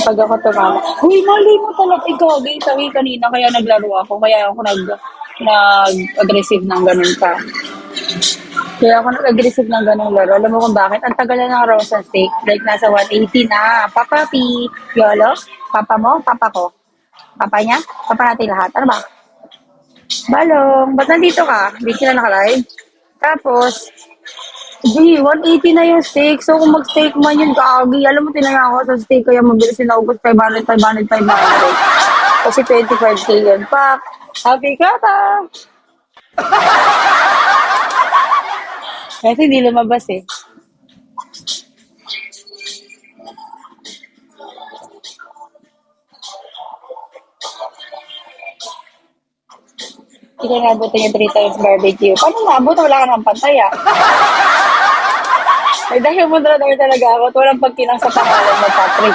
Pag ako tumama. Uy, mali mo talaga. Ikaw, sabi kanina, kaya naglaro ako. Kaya ako nag-aggressive ng ganun ka. Kaya ako nag-aggressive ng ganung laro. Alam mo kung bakit? Ang tagal na ng roast steak. Like, nasa 180 na. Papa P. Yolo? Papa mo? Papa ko? Papa niya? Papa natin lahat. Ano ba? Balong, ba't nandito ka? Hindi sila naka-live? Tapos, di, 180 na yung steak. So, kung mag-steak man yun, gagi. Alam mo, tinaya ako sa steak, kaya mabilis sinaubos 500, 500, 500. Kasi 25K yun. Pak! Happy ka ta! Kasi hindi lumabas eh. Hindi ka nabutin yung 3 times barbecue. Paano nabot? Wala ka ng pantay ah. Ay, dahil moderador talaga ako at walang pagkinang sa pangalan mo, Patrick.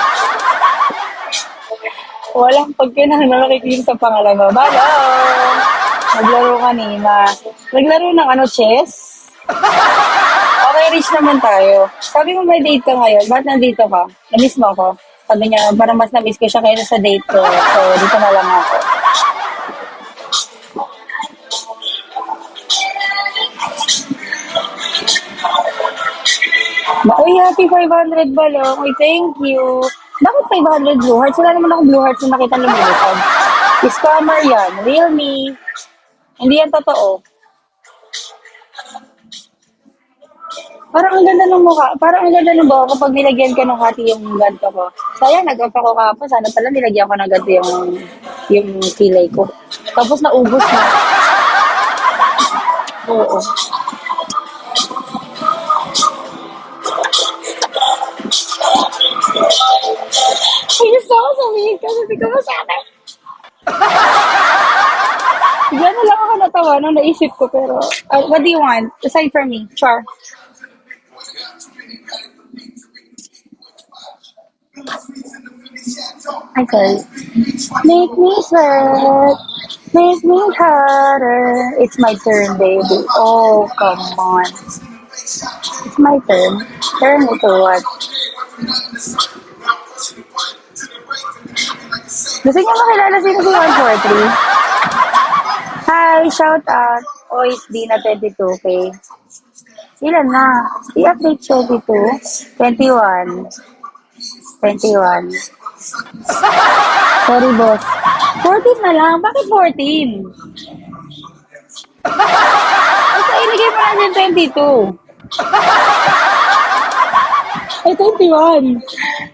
Walang pagkinang na nakikinig sa pangalan mo. Balong! Naglaro kanina. Naglaro ng ano, chess? Okay, rich naman tayo. Sabi mo may date ka ngayon. Ba't nandito ka? Na-miss mo ako? Sabi niya, parang mas na-miss ko siya kaysa sa date ko. So, dito na lang ako. Uy, happy 500 balong. Uy, thank you. Bakit 500 blue hearts? Wala naman akong blue hearts na nakita lumilipad. Scammer yan. Real me. Hindi yan totoo. Parang ang ganda ng mukha. Parang ang ganda ng buhok kapag nilagyan ka ng hati yung ganto ko. Sayang, nag-off ako kapon. Sana pala nilagyan ko ng ganto yung kilay ko. Tapos naubos na. Oo. Ay, gusto ko sabihin ka. Sabi ko masama. Bigla na lang ako natawa nung naisip ko. Pero, what do you want? Aside from me. Char. Okay. Make me sweat. Make me harder. It's my turn, baby. Oh, come on. It's my turn. Turn it to what? Gusto niyo makilala sino si 143? Hi, shout out. OSD na 22K. Ilan na? I-update 22. 21. 21. Sorry, boss. 14 na lang. Bakit 14? Basta iligay mo lang yung 22. Ay, 21.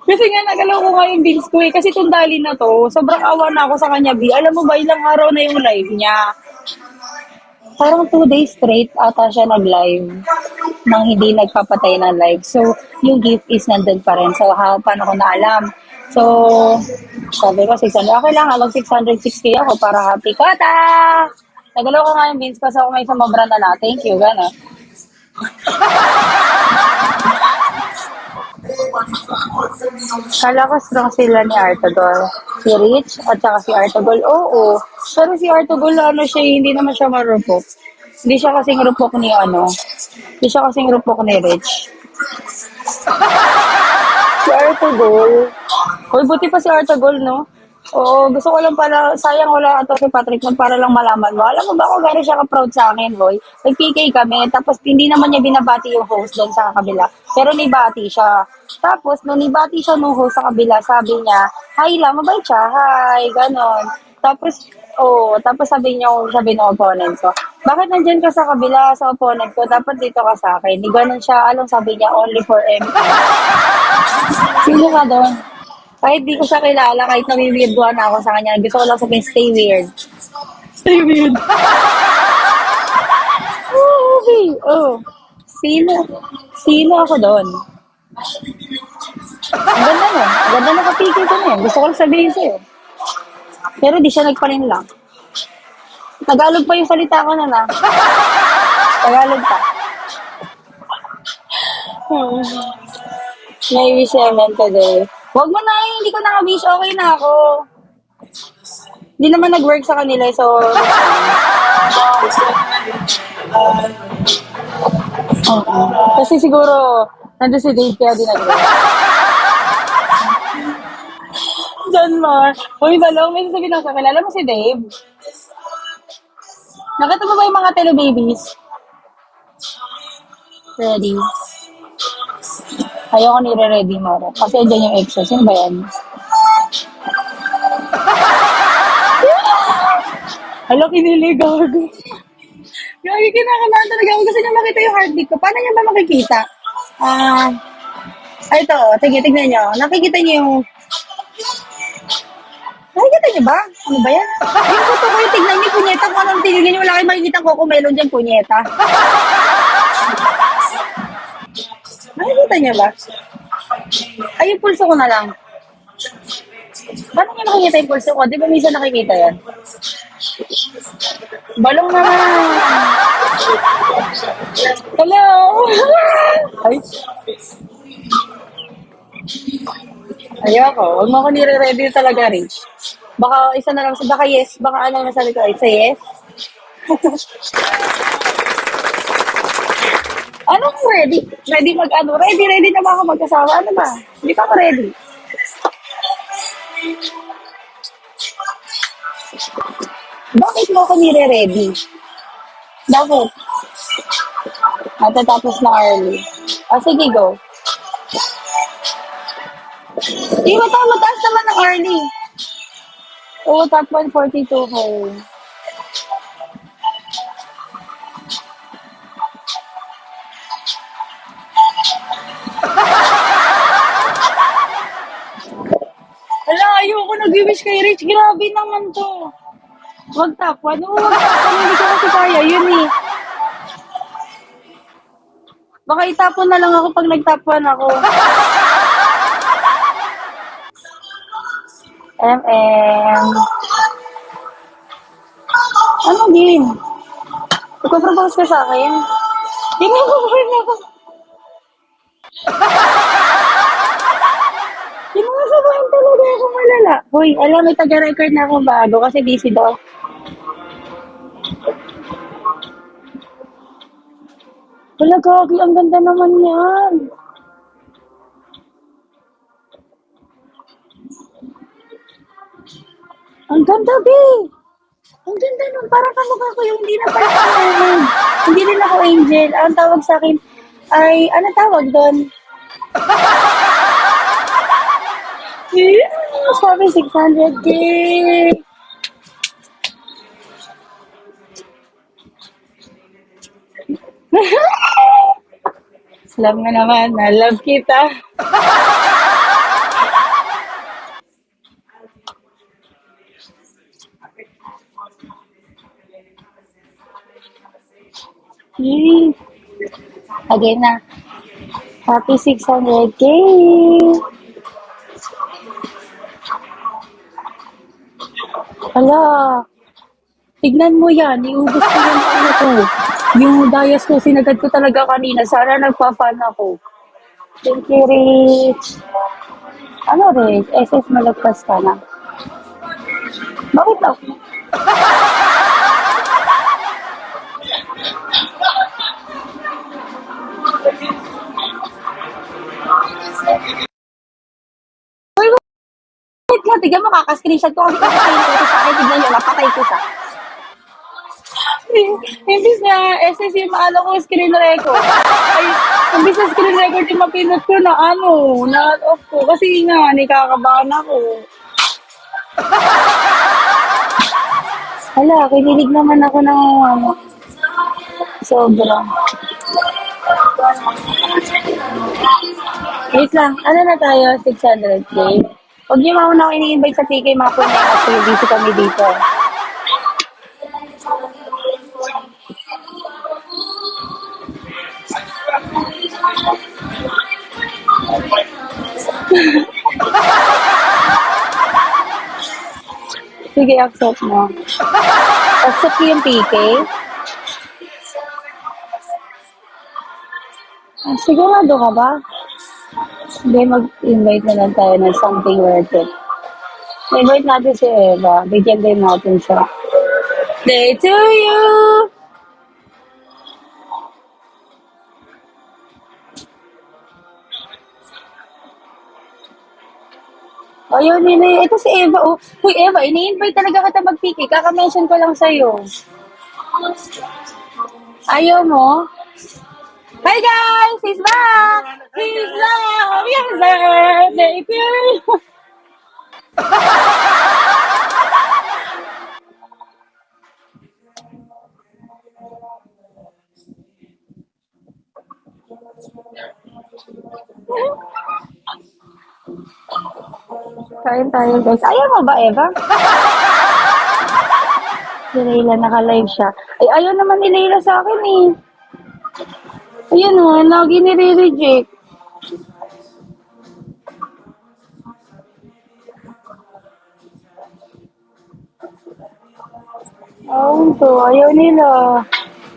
Kasi nga, nagalaw ko nga yung bills ko eh. Kasi itong dali na to, sobrang awa na ako sa kanya, B. Alam mo ba, ilang araw na yung live niya. Parang 2 days straight ata siya nag-live nang hindi nagpapatay ng live. So, yung gift is nandun pa rin. So, paano ko na alam? So, sabi ko, 600. Okay lang, halang 660 ako para happy ko. Nagalaw ko nga yung beans kasi ako may sumobra na na. Thank you, gano'n. Kala ko strong sila ni Artagol. Si Rich at saka si Artagol. Oo. Pero si Artagol, ano siya, hindi naman siya marupok. Hindi siya kasing rupok ni Hindi siya kasing rupok ni Rich. Si Artagol. Uy, buti pa si Artagol, no? Oo, gusto ko lang pala, sayang wala ito si Patrick na para lang malaman mo. Alam mo ba kung gano'n siya ka-proud sa akin, boy? Nag-PK kami, tapos hindi naman niya binabati yung host doon sa kabila. Pero nibati siya. Tapos, nung nibati siya nung host sa kabila, sabi niya, hi lang, mabait siya, hi, gano'n. Tapos sabi ng opponent ko, bakit nandyan ka sa kabila sa opponent ko? Dapat dito ka sa akin. Hindi gano'n siya, sabi niya, only for MP. Sino ka doon? Kahit di ko siya kilala, kahit nami-weirdwan ako sa kanya, gusto ko lang sabihin, stay weird. Stay weird. Okay. Oh. Sino ako doon? Ang ganda no? Ang ganda na kapikil ko na yun. Gusto ko lang sabihin sa'yo. Pero di siya nagparin lang. Tagalog pa yung salita ko na na. Tagalog pa. May wish naman today. Wag mo na, hindi ko na-wish. Okay na ako. Hindi naman nag-work sa kanila, so... Kasi siguro, nandun si Dave kaya di nag-work. mo. Uy, Balong, may sasabihin ako sa kilala mo si Dave. Nakita mo ba yung mga telebabies? Ready? Ayoko nire-ready mo ako. Kasi andyan yung exo. Sino ba yan? Hala, kinilig ako. Gagi, kinakabahan talaga ako. Gusto niya makita yung heartbeat ko. Paano niya ba makikita? Ah, ito. Sige, tignan niyo. Nakikita niyo yung... Nakikita niyo ba? Ano ba yan? Yung photo ko yung tignan niyo, punyeta. Kung anong tinignan niyo, wala kayong makikita ko kung meron dyan, punyeta. Nakikita niyo ba? Ay, yung pulso ko na lang. Paano niya nakikita yung pulso ko? Di ba minsan nakikita yan? Balong naman. Hello! Ay, ayoko. Huwag mo ako nire-ready talaga, Rich. Baka isa na lang, baka yes, baka ano nasabi ko, it's a yes. Anong ready? Ready mag-ano? Ready, ready na ba ako mag-asawa? Ano ba? Hindi pa ako ready. Bakit mo ako nire-ready? Bakit? Matatapos na early. Ah, sige, go. Di ba mataas naman ng early? Oo, top 142 ko. Hala, ayoko nag-wish kay Rich. Grabe naman to. Wag top 1. Oo, wag top 1. Hindi ko kasi kaya. Yun eh. Baka itapon na lang ako pag nag-top 1 ako. MM. Ano game? Ipapropose ka sa akin? Kinakabahan ako. Kinakabahan talaga ako malala. Hoy, alam, may taga-record na ako bago kasi busy daw. Wala, gagi, ang ganda naman yan. Ang ganda, be. Ang ganda nun. Parang kamukha ko yung hindi na pala ako mermaid. Hindi rin ako angel. Ang tawag sa akin ay, ano tawag doon? Yeah, sabi 600K. Alam nga naman, na love kita. Yay. Again na. Happy 600K. Hala, tignan mo yan. Iubos ko yung ano ko. Yung dayas ko, sinagad ko talaga kanina. Sana nagpa-fan ako. Thank you, Rich. Ano, Rich? SS malagpas ka na. Bakit ako? Uy, wait lang. Tignan mo, kaka-screenshot ko kasi kaka-screenshot ko sa akin. Tignan nyo, napatay ko siya. Imbis na SS yung maano ko screen record. Ay, imbis na screen record yung mapinot ko na ano, na off ko. Kasi nga, nakakabahan ako. Hala, kinilig naman ako ng ano, sobra. Wait lang, ano na tayo, 600K? Huwag niyo mauna ako ini-invite sa PK mga po niya kasi busy kami dito. Sige, accept mo. Accept ko yung PK. Ah, sigurado ka ba? Hindi, mag-invite na lang tayo ng something worth it. Invite natin si Eva. Bigyan din natin siya. Day to you! Ayaw nila eh. Ito si Eva. Oh. Uy, Eva, ini-invite talaga kita mag-PK. Kaka-mention ko lang sa'yo. Ayaw mo? Hi guys! He's back! He's back! Yes, birthday girl! Kain tayo guys. Ayaw mo ba, Eva? Si Layla, naka-live siya. Ay, ayaw naman ni Layla sa akin eh. Ayun o, lagi nire-reject. Oo, to. Ayaw nila.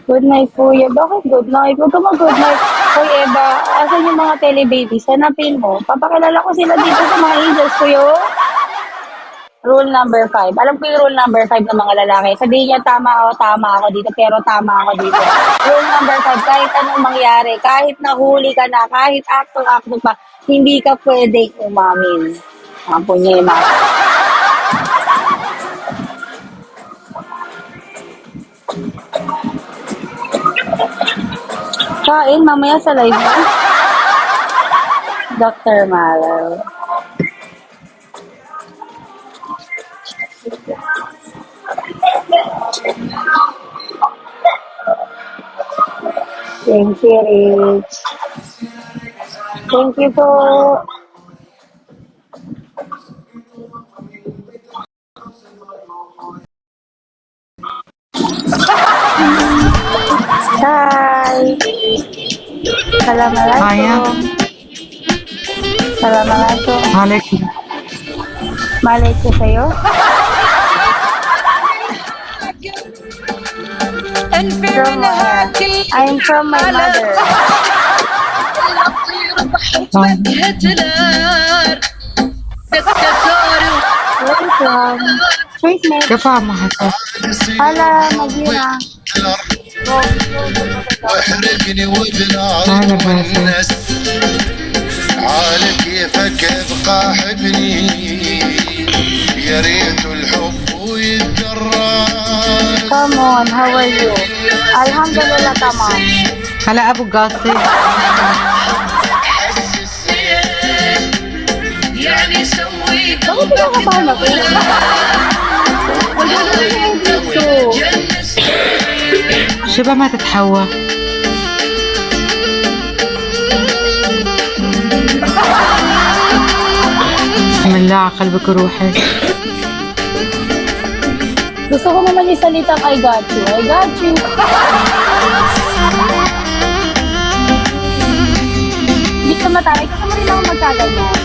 Good night, kuya. Bakit good night? Huwag ka mag-good night. Hoy, Eva, asan yung mga telebabies? Hanapin mo. Papakilala ko sila dito sa mga angels ko yun. Rule number 5. Alam ko yung rule number 5 ng mga lalaki. Sabihin niya tama ako dito, pero tama ako dito. Rule number 5, kahit anong mangyari, kahit nahuli ka na, kahit actor pa, hindi ka pwedeng umamin. Ampun niya yun. Kain, mamaya sa live mo. Dr. Malo. Thank you, Rich. Thank you po. Hi. Assalamualaikum. Assalamualaikum. Waalaikum. Malay ko sa'yo. From, I'm from my mother. Where you from? Choice mate. كيف معك؟ Hala, Magina. واحرقني وبنار هلا باسل. والناس عالي كيفك ابقى حبني يا ريت الحب ويتدرس Come on, how are you? Alhamdulillah, tamam. هلا أبو قاسم. Bakit pinakabahan ako? Maganda yung dito. شبه ما تتحوى. بسم الله على قلبك وروحك. Gusto ko naman yung salitang I got you. I got you. Hindi ka mataray. Kasi mo rin ako magkaganyan.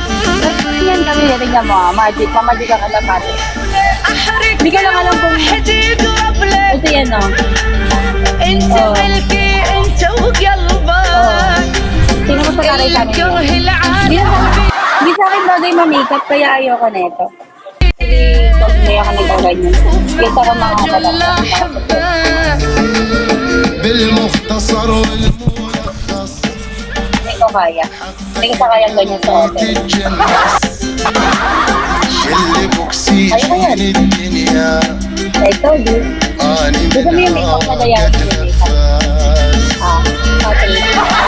Kasi yan kami, tingnan mo magic. Mamagic ang katapat. Hindi ka lang alam kung... Ito yan o. انت ملكي انت وقلبك Sino mo sa taray sa amin yun? Hindi sa akin bagay ma-makeup, kaya ayoko na ito. Hindi, kung hindi ako nagkaganyan. Kesa ko mga katalak. بالمختصر والملخص Hindi ko kaya. Hindi ko kaya ganyan sa hotel. تتجنس اللي بوكسيجين الدنيا I told you. اني Gusto mo yung من makeup na هواك gaya yung makeup? اتنفس Okay.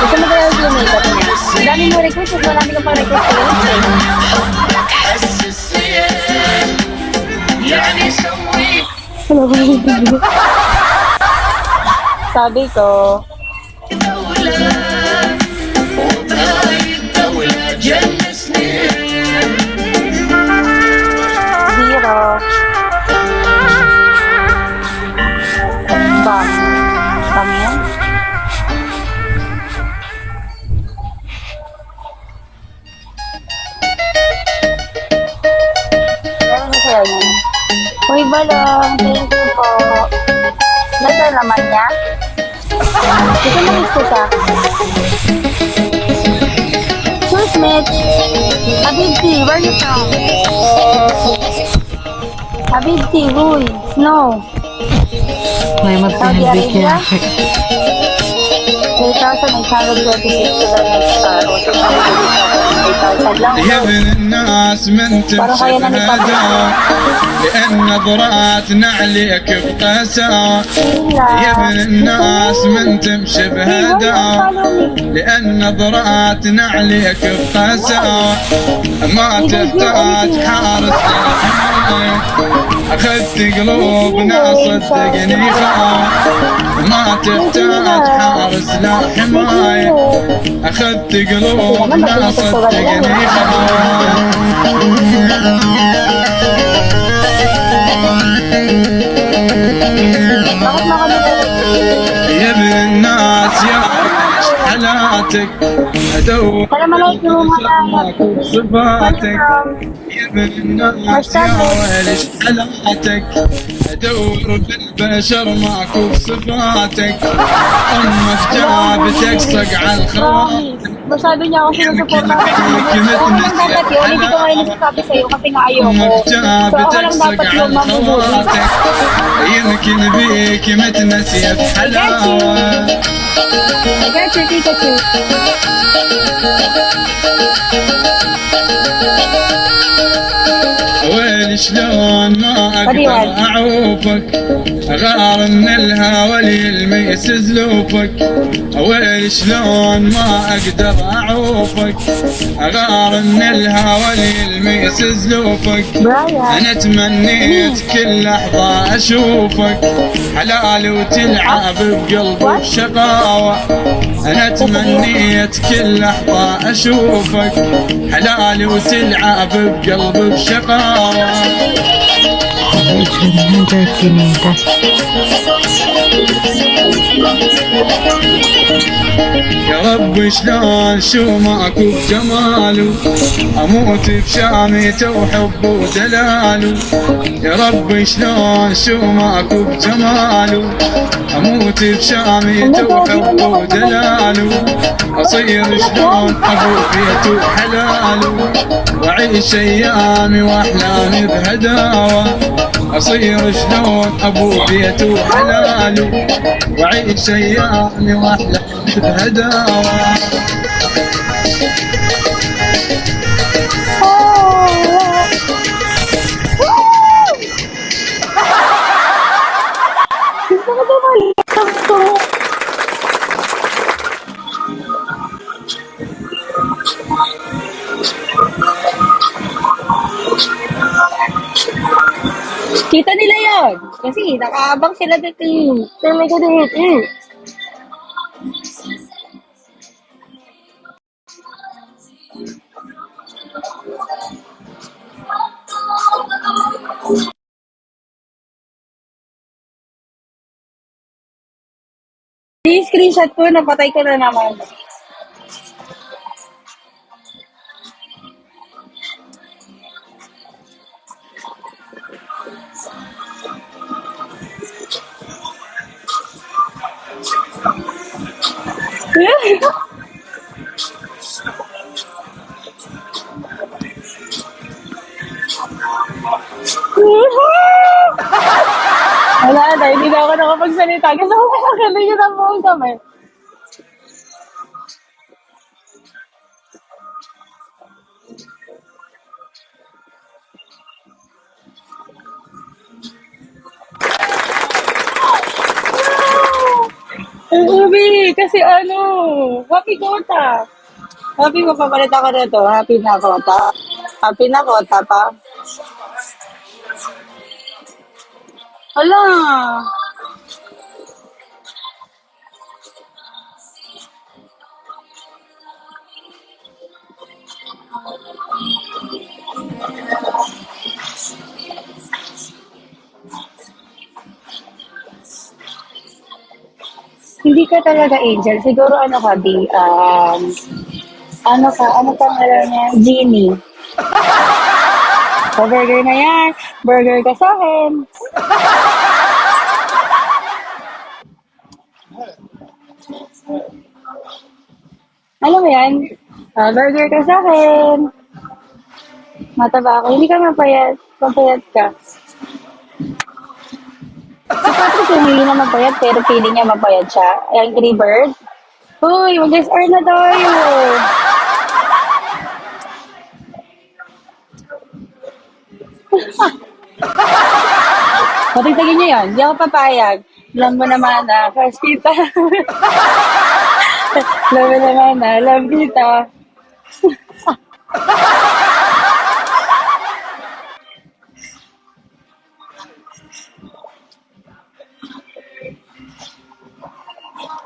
Gusto mo gaya yung makeup niya? Ang dami mo request, mas marami ka pa request ko rin. حسس يعني سويت Sabi ko, دولة وبهاي الدولة جنسني 0. Bam. Bam yan? Meron na sa'yo yan. Uy, balong. Thank you po. Nasaan naman niya? Gusto mo gusto ka? Choose Mitch. Habibti, where you from? Habibti, Huy, Snow. الله يمسيها Saudi بك يا Arabia? أخي. 2,826 to the next star. O, 8,000 lang. يا ابن الناس من تمشي بهدى لأن نظراتنا عليك بقسى يا ابن الناس من تمشي بهدى لأن نظراتنا عليك بقسى ما تحتاج حارس للحماية أخذت قلوبنا صدقني خاف ما تحتاج حارس لا حماية أخذت قلوبنا صدقني خاف يا ابن الناس يا حالاتك ادور صفاتك يا ابن الناس يا ويلش حالاتك ادور بالبشر ماكو بصفاتك امك جابتك صقع الخواتك Masyado niya ako sinusuporta. Ako lang dapat yun. Hindi ko ngayon nasasabi sa'yo kasi nga ayoko. امك So ako جابتك lang dapat صقع yung mamubuli. الخواتك يمكن بيك متنسية بحلاوة Pikachu, Pikachu. ويل شلون ما اقدر اعوفك غار من الهوى يلمس زلوفك ويل شلون ما اقدر اعوفك غار من الهوى يلمس زلوفك انا تمنيت كل لحظة اشوفك حلال وتلعب بقلبي بشقاوة انا تمنيت كل لحظة اشوفك حلال وتلعب بقلبي بشقاوة يا رب شلون شو ماكو بجماله اموت بشامته وحبه ودلاله يا رب شلون شو ماكو بجماله اموت بشامته وحبه ودلاله اصير شلون ابو بيته وحلاله واعيش ايامي واحلامي بهداوه اصير شلون ابو بيته وحلاله واعيش ايامي واحلامي بهداوه Gusto ko ba malitam to? Kita nila yun. Kasi nakaabang sila dito. Talaga dito. I-screenshot ko, napatay ko na naman. Wala na, hindi na ako nakapagsalita. Kasi ako nakakalimutan yun ang buong kamay. Ang ubi, kasi ano, happy kota. Happy mapapalit ako na to, happy na kota. Happy na kota pa. Hala. Hindi ka talaga angel. Siguro ano ka, B? Ano ka? Ano pangalan niya? Genie. So, burger na yan. Burger ka sa akin. Alam mo yan? Burger ka sa akin. Mataba ako. Hindi ka mapayat. Mapayat ka. Si Patrick hindi na mapayat, pero feeling niya mapayat siya. Angry Bird. Uy, mag-SR na tayo. Patagtagin niyo yan. Hindi ako papayag. Alam mo naman na, crush kita. Alam mo naman na, love kita.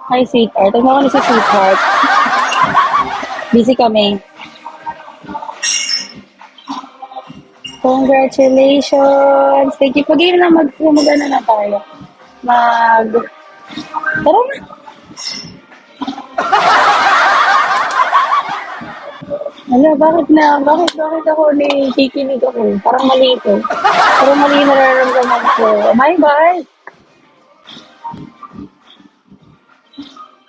Hi, sweetheart. Tignan ko na si sweetheart. Busy kami. Congratulations! Thank you. Pag-game na mag-ano na tayo. Tara na. Ala, bakit ako kikinig ako? Parang mali ito. Parang mali yung nararamdaman ko. Bye!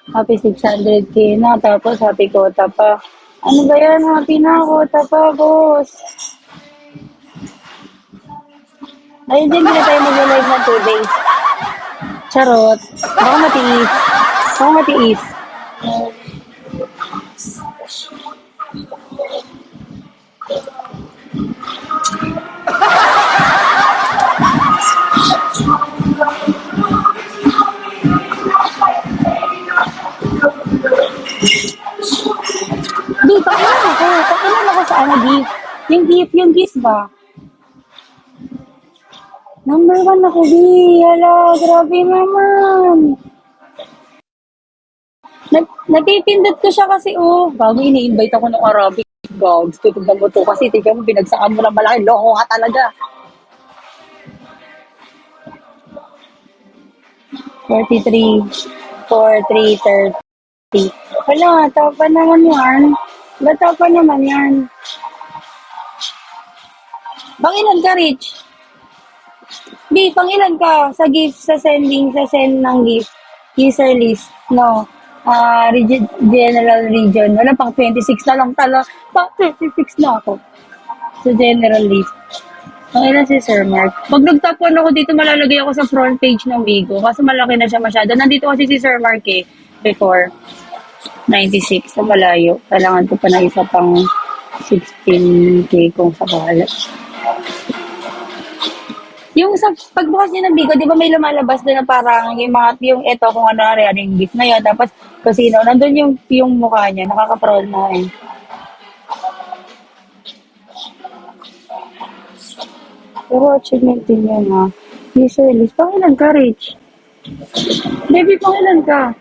Happy 600k na, tapos happy quota pa. Ano ba yan? Happy na quota pa, boss. Ayun din, hindi na tayo mag-live ng 2 days. Charot. Baka matiis. Di, pakilan ako sa ano, gift. Yung gift ba? Number 1 ako, Bi. Hala, grabe naman. Natipindot ko siya kasi, bago ini-invite ako ng Arabic. Gogs, tutugnan mo to kasi tignan mo, binagsakan mo ng malaki. Loko ka talaga. 43, 30. Hala, tapa naman yan. Bata pa naman yan. Pangilan ka, Rich? Di, pangilan ka sa gift, sa send ng gift. User list, no. General region. Wala, pang 26 na lang tala. Pang 26 na ako. Sa general list. Pangilan si Sir Mark. Pag nagtapon ako dito, malalagay ako sa front page ng Bigo. Kasi malaki na siya masyado. Nandito kasi si Sir Mark before. 96 sa malayo. Kailangan ko pa na isa pang 16k kung sakali. Yung sa pagbukas niya ng Bigo, di ba may lumalabas doon na parang yung eto kung ano yung gift na yun. Tapos kasi nandun yung mukha niya, nakaka-troll na eh. Pero achievement din yun ha. User list. Pangilan ka, Rich? Baby, pangilan ka?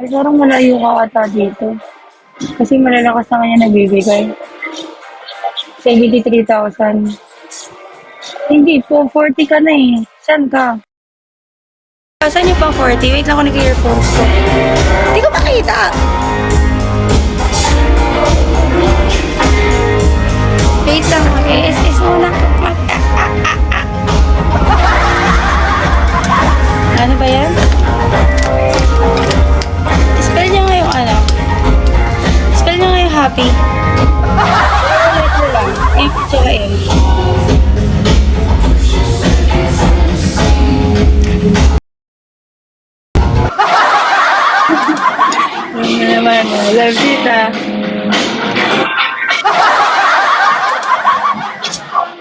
Ay, parang malayo ka ata dito. Kasi malalakas na kanya nagbibigay. 73,000. Hindi po, 40 ka na eh. Saan ka? Saan yung pang 40? Wait lang ako nag-earphones ko. Hindi ko makita. Wait lang, mag-SS muna. Ano ba yan? Spell niya nga yung ano. Spell niya nga yung happy. Ulit mo lang. F tsaka L. Ano naman, love kita.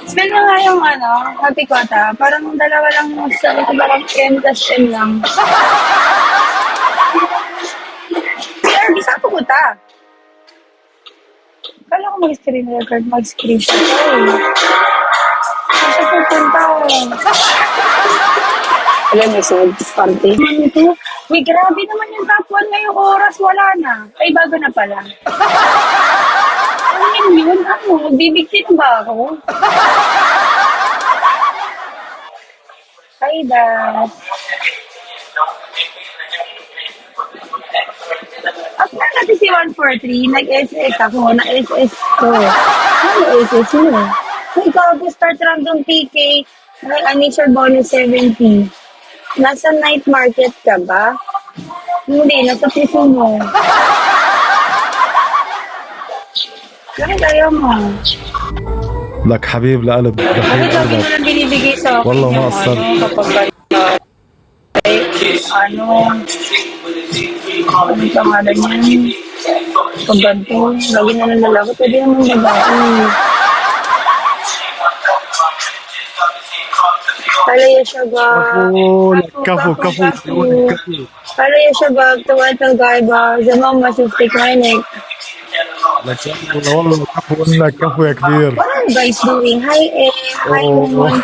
Spell niya nga yung ano, happy quota. Parang dalawa lang sa parang M plus M lang. Sir, bisa po ko ta. Kala ko mag-screen record, mag-screenshot ko eh. Kasi pupunta ko. Alam niyo, sold party. Ito, uy, grabe naman yung top 1 ngayong oras, wala na. Ay, bago na pala. Ano yun? Ano? Bibigtin ba ako? Hi, Dad. After natin si 143, nag-SS ako, na-SS ko. Ano SS mo? So, ikaw, start random PK, initial bonus 70. Nasa night market ka ba? Hindi, nasa piso mo. Bakit ayaw mo? لك حبيب لقلب Bakit رحيم lagi mo قلبك lang binibigay sa akin والله ما yung قصرت. ano, kapag ano, ano pangalan yan? Pag ganito, lagi na lang lalaki, pwede naman babae. Kala ya shabab. كفو كفو كفو Kala ya shabab, tuwatang gaiba, zaman masustik mainik. والله كفو لك كفو يا كبير. What are you guys doing? Hi, hi, woman.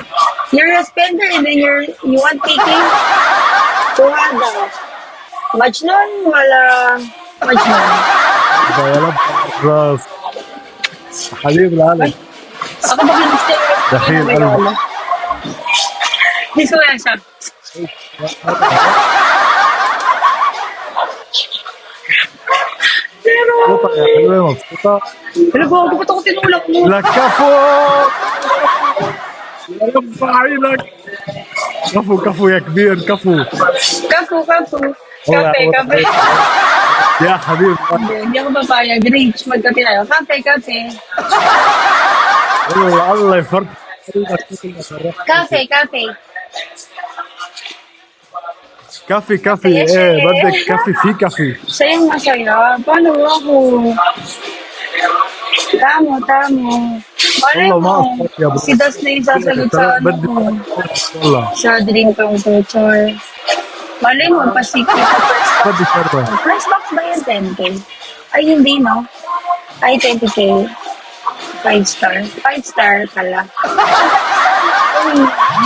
You're a spender and then you want taking? Tuhada. Majnun, wala Majnun. يا لب راس حبيب العالم. Ako ba pinag-stay? دخيل قلبي. Hindi ko yan siya. مبسوطة يا حلوة مبسوطة. Ano ba? Ba't ako tinulak mo? لك كفو يا رب عينك. كفو كفو يا كبير كفو. Kapu, kapu. Kape, kape. يا حبيب Hindi ako papayag. Rich, magkape tayo. Kape, kape. والله الله يفرج. Kape, kape. كافي كافي ايه بدك كافي في كافي. Sayang masaya. Paano ako? Tamo, tamo. Malay والله ما mo. أصدق يا ابو. Si Das na yung sasagot sa ano بدي ko. والله Sa drink ang culture. Malay mo, pasikip sa first box. بدي شربة. First box ba yan 10K? Ay, hindi, no? Ay, 20K. 5 star. 5 star pala.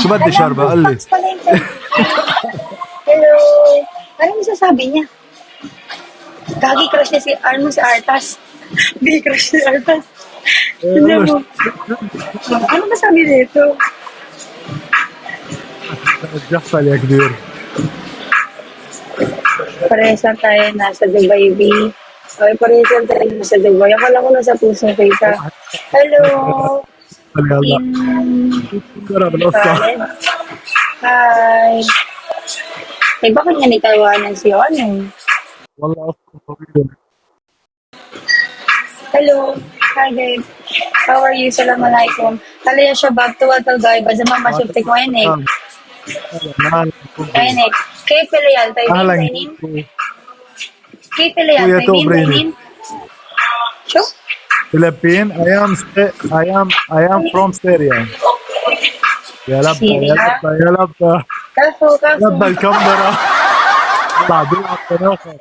شو بدي شربة قال لي. Box pala yung 10K. Hello. Ano yung sasabi niya? Gagi crush niya si Arno si Artas. Hindi crush si Artas. Hindi mo. Ano ba sabi nito? جحفل يا كبير. Parehas lang tayo nasa Dubai, B. Okay, parehas lang tayo nasa Dubai. Akala ko nasa pusong kita. Hello. يلا جرب القصة. Khaled. Hi. Eh, bakit nga nitawanan si ano? والله قصة طويلة. Hello. Hi, babe. How are you? Assalamualaikum. Kala ya shabab tuwatal guy. Ba zaman masyuptik mo yan eh. Kainik. Kay Pilial tayo أهلا din. Kay Pilial Kuya tayo Tobrin. din. Sure. فلبين I am from Syria. يا لبا يا لبا يا لبا Kaso, kaso. لبا الكاميرا. بعدين على التناقض.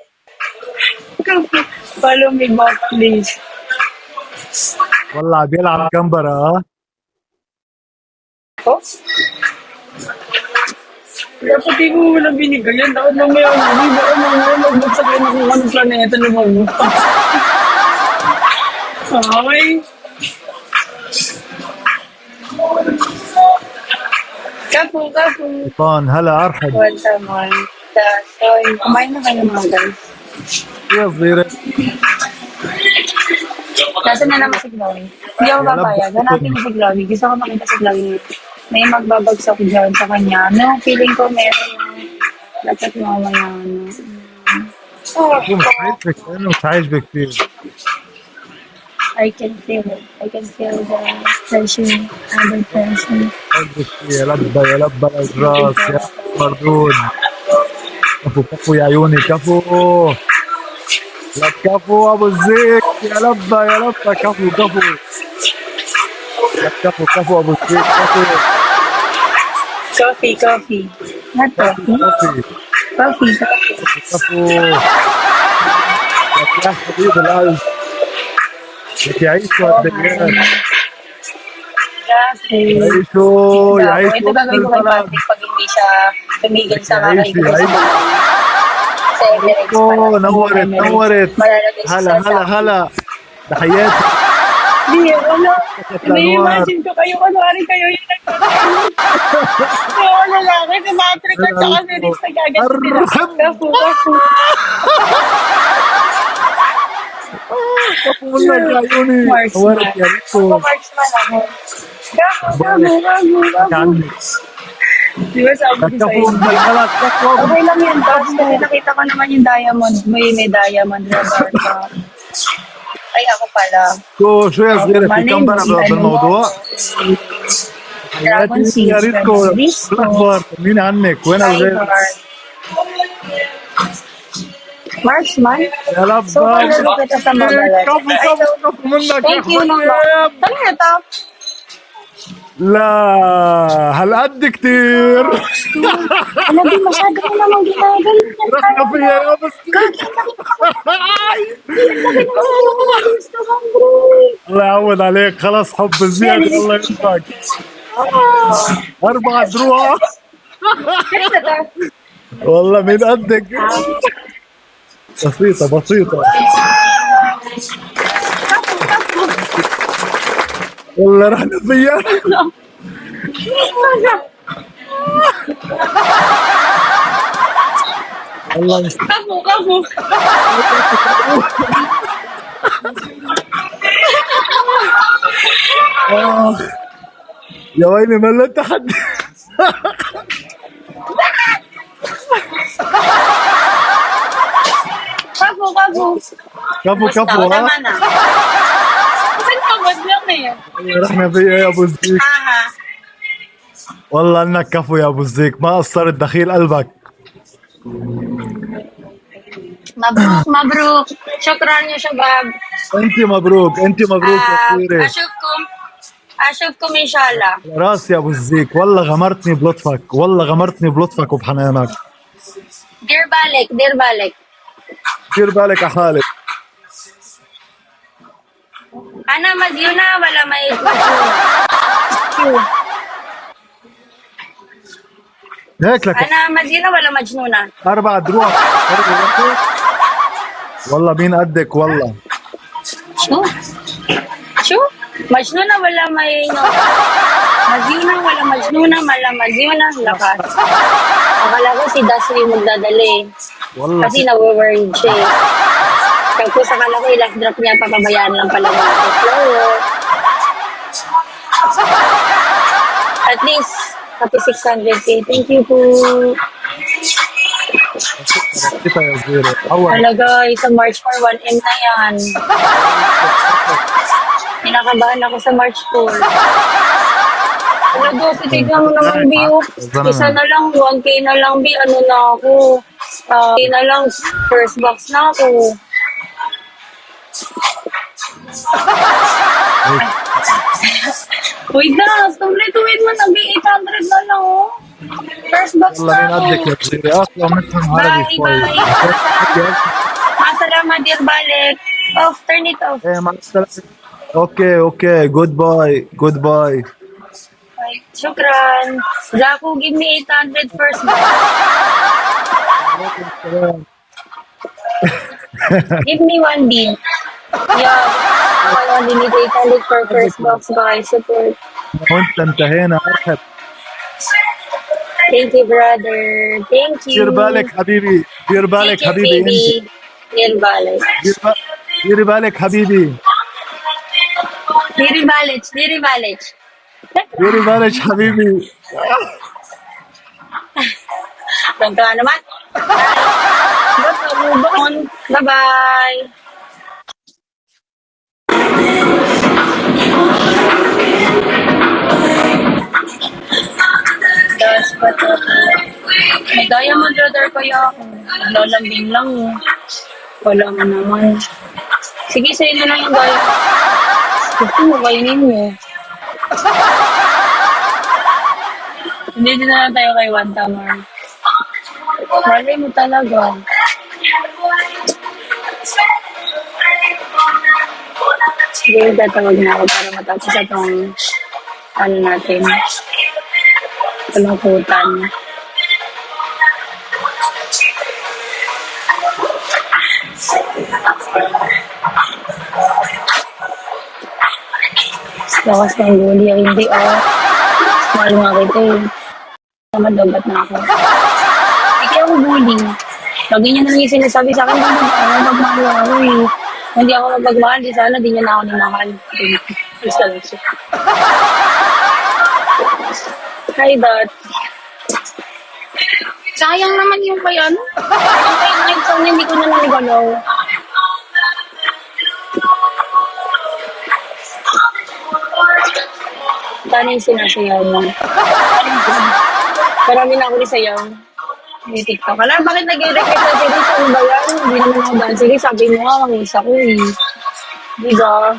Follow me back, please. والله بيلعب كاميرا. Oh? Dapat di mo wala binigayan. Dapat mamaya magbagsak yun kung anong planeta na mabukas. Okay. Kapu, kapu. شيطان هلا ارحب. Kwenta mo. So, kumain na kayo mga guys. يا صغيرة. Nasaan na naman si Chloe? Hindi ako papayag. Hanapin ko si Chloe. Gusto ko makita si Chloe. May magbabagsak dyan sa kanya. No, feeling ko meron na dapat mamaya. شو مش عاجبك انا مش عاجبك فيه. I can feel it. I can feel the pressure. Other person. عاجبك فيه يا لبا يا لبا الراس يا مردود. كفو كفو يا عيوني كفو. لا كفو ابو الزيك يا لبا يا لبا كفو كفو. لا كفو كفو ابو الزيك كفو. Coffee, coffee. Not coffee. كفو Coffee, coffee. كفو. لك يا حبيب القلب. لك يعيشوا الدنيا. Coffee. يعيشوا Ito يعيشوا gagawin ko kay البلد. Patrick pag hindi siya tumigil sa يعيشوا kakaiba sa يعيشوا. sa Emirates. اوه نورت نورت. Malalagay siya هلا sa هلا هلا. تحياتي. Hindi, wala. Lanwar. Ini-imagine ko kayo, kunwari kayo yung nagpapalala. Yung lalaki, si Patrick at saka si Rich nagagat sila. Kapu, kapu. كفو لك يا عيوني. نورت يا ريكو. Marksman ako. Kapu, kapu, kapu, kapu. عنك. Di ba sabi ko كفو sa'yo? بالغلط كفو. Okay lang yan, Dodge. Kasi nakita ko naman yung diamond. May diamond na barka. Ay, ako pala. شو يا صغيرة في Malay كم mo, مرة si ano بالموضوع؟ Dragon حياتي Seeds. يا ريتكو. شو الأخبار؟ طمنيني عنك. وين الغير؟ Cyber. Marksman? يا So, لبا kalaro kita sa Magalas. كفو كفو كفو منك يا Thank you naman. حبيب. Kanina to? لا هالقد كتير. Ano di masyado mo namang ginagalit yan. رحنا فيها يا بس. Gusto mong bro. الله يعود عليك خلاص حب زيادة الله يرضاك. 4 دروع Kanina to? والله من قدك. بسيطة بسيطة والله رحنا فيها. والله مش Kamu. يا ويلي ملت حد. Kamu. كفو كفو ها. Tama na. Saan ka ba lang na yan? والله رحنا فيها يا ابو الزيك. Aha. والله انك كفو يا ابو الزيك ما قصرت دخيل قلبك. Mabruk. Shukran ya shabab. انت مبروك انت مبروك يا كبيرة. أشوفكم إن شاء الله. راس يا ابو الزيك والله غمرتني بلطفك والله غمرتني بلطفك وبحنانك. دير بالك. دير بالك على حالك. أنا مديونة ولا ما هيك لك أنا مديونة ولا مجنونة؟ 4 دروع. والله مين قدك والله. شو؟ مجنونة ولا مديونة ولا مجنونة ولا مديونة? Lakas. Akala ko si Dasri magdadali. والله Kasi na-worried siya eh. Tapos akala ko i-last drop niya, papabayaan lang pala niya. At least, happy 600k. Thank you po. كيف يا زيرة اول. Talaga, sa March 4, 1M na yan. Kinakabahan ako sa March 4. Talaga, titignan mo naman, B. Isa na lang, 1K na lang, B. Ano na ako? K na lang, first box na ako. Wait na, tuloy-tuloy mo na, B. 800 na lang, oh. First box والله na مين ako. قدك يا زيرة اصلا مثل عربي Bye, شوي. bye. Masalama, dear balik. Off, turn it off. ايه مع السلامة. اوكي جود باي جود باي. Shukran. Zaku, give me 800 first box. Give me 1B. Yeah. I only need 800 for first box, guys. Support. وانت انتهينا ارحب. Thank you, brother. Thank you. دير بالك حبيبي دير بالك Thank you, حبيبي انت. baby. Dear balik. ديري بالك حبيبي. Diri balik. ديري بالك حبيبي. Ganto na naman. Bye-bye. Das pa to. May diamond brother kaya ako. Lalambing lang. Wala mo naman. Sige, sa'yo na lang yung diamond. Gusto mo, kainin mo. Hindi din na lang tayo kay One Tamar. Wala mo talaga. Sige, tatawag na ako para matapos itong ano natin. Kalungkutan. Lakas ng guli. Hindi, oh. Mahal nga kita eh. Madagat na ako. Hindi ako bullying. Lagi niya na lang yung sinasabi sa akin, magmahal ako eh. Hindi ako magmahal, di sana di niya na ako nimahal. Basta lang siya. Hi, Dot. Sayang naman yung kay ano. Yung kay Night, sana hindi ko na nanigalaw. Paano yung sinasayaw mo? Marami na ako ni sayaw. May TikTok ka lang. Bakit nag-request na series? Ano ba yan? Hindi naman ako dahil series. Sabi mo nga, mangus ako eh. Diba?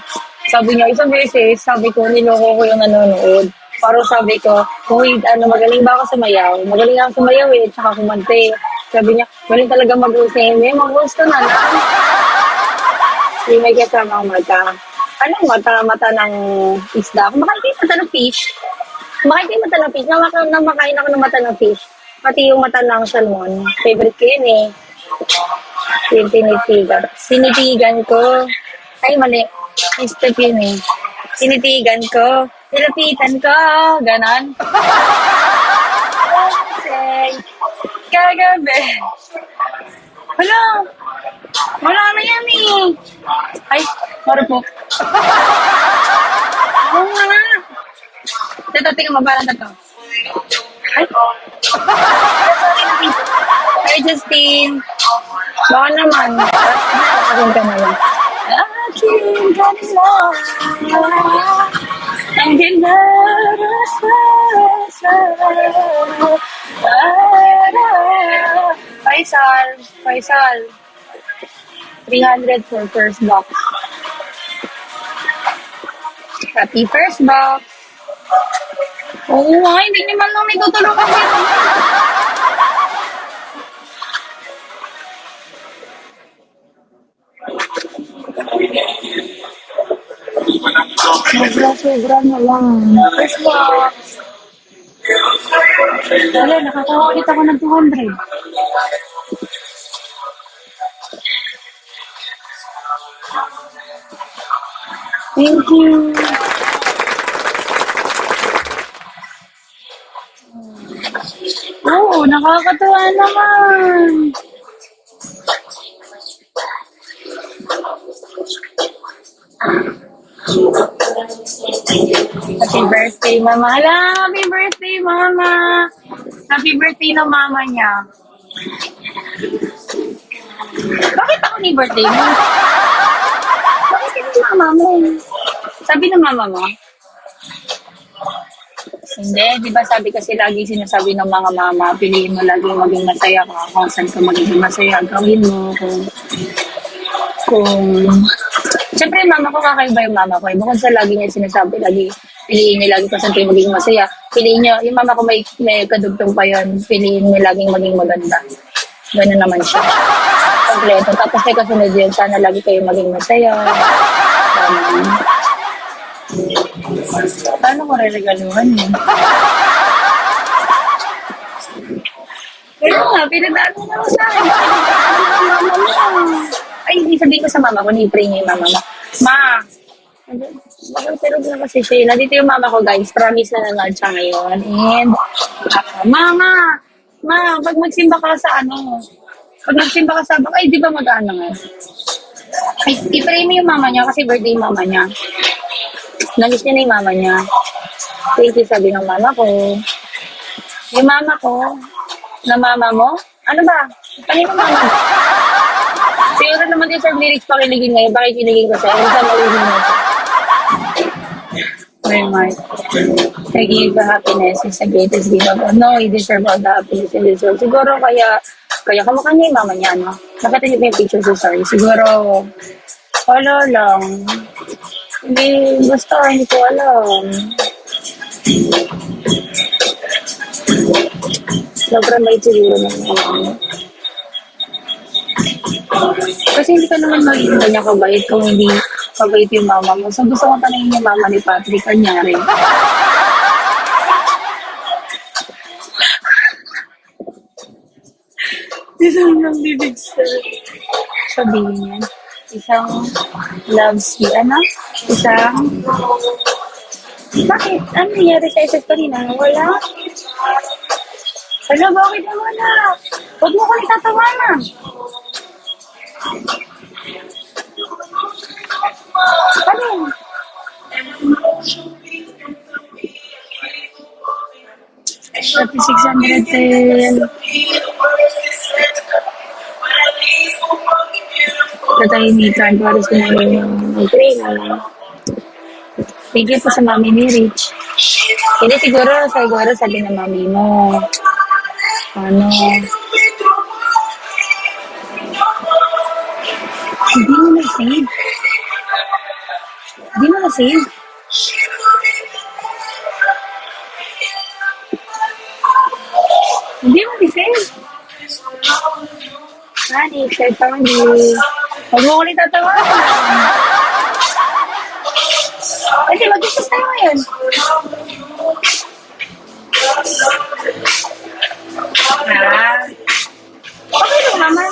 Sabi niya, isang beses, sabi ko, niloko ko yung nanonood. Parang sabi ko, kung ano, magaling ba ako sumayaw? Magaling ako sumayaw eh, tsaka kumante. Sabi niya, galing talaga mag-host eh. Mag-host ka na lang. Hindi may kasama ang mata. Anong mata? Mata ng isda. Kumakain kayo mata ng fish. Kumakain kayo mata ng fish. Namakain ako ng mata ng fish. Pati yung mata ng salmon. Favorite ko yun eh. Yung tinitigan. Sinitigan ko. Ay, mali. Step yun eh. Sinitigan ko. Nilapitan ko. Ganon. Kasi, kagabi. Hala. Wala na yan eh. Ay, marupok. Oo nga. Ito, tingnan mo. Parang ito. Ay. Sorry na dito. Hi, Justin. Baka naman. Akin ka na lang. Akin ka na lang. Ang ganda sa Faisal. 300 for first box. Happy first box. Oo nga, hindi naman lang may tutulungan dito. Sobra na lang. First box. Wala, nakakawa ulit ako ng 200. Thank you. Oo, nakakatuwa naman. Happy birthday, Mama. Hala, happy birthday, Mama. Happy birthday ng mama niya. Bakit ako ni birthday mo? Bakit yung mama mo? Sabi ng mama mo? Hindi, di ba sabi kasi lagi sinasabi ng mga mama, piliin mo lagi maging masaya ka. Kung saan ka magiging masaya, gawin mo. Siyempre, mama ko kakaiba yung mama ko. Bukod sa lagi niya sinasabi, lagi piliin niya lagi kung saan kayo magiging masaya. Piliin niya, yung mama ko may kadugtong pa yun, piliin niya laging maging maganda. Ganun naman siya. Kompleto. Tapos may kasunod yun, sana lagi kayo maging masaya. Paano ko re-regaluhan yun? Pero nga, pinadaan mo naman sa akin. Mama mo. Ay, hindi sabihin ko sa mama ko, ni-pray niya yung mama mo. Ma, magpapirog na kasi siya. Nandito yung mama ko, guys. Promise na nanood siya ngayon. And, mama, pag magsimba ka sa pag magsimba ka sa ay, di ba mag-ano nga? Ay, i-pray mo yung mama niya kasi birthday yung mama niya. Nangis niya na yung mama niya. Thank you, sabi ng mama ko. Yung mama ko, na mama mo, ano ba? Paano yung mama mo? Siguro naman yung sa lyrics pakiligin ngayon, bakit kinigin ko sa'yo? Ano sa maligin mo siya? Very much. I give the happiness is the greatest gift of all. No, you deserve all the happiness in this world. Siguro kaya kamukha niya yung mama niya, no? Nakita niyo yung picture so sorry. Siguro, wala lang. Hindi, basta, hindi ko alam. Sobrang bait siguro ng mama niya. Kasi hindi ka naman maging ganyan kabait kung hindi kabait yung mama mo. So gusto ko tanongin yung mama ni Patrick, kanyari. Isang ng bibig sabihin niya. Isang loves you, Isang... Bakit? Ano nangyari sa isip kanina? Wala? Hala, bakit naman na? Huwag mo ko itatawanan. Ano? Happy 610. Katahimikan para sa mga mag-train. Thank you po sa mami ni Rich. Hindi siguro sabi ng mami mo. Hindi mo na-save. Hindi mo na-save. Hindi mo na-save. Honey, save ka hindi. Huwag mo ulit tatawagan. Hindi, mag-isas tayo ngayon. Okay lang naman.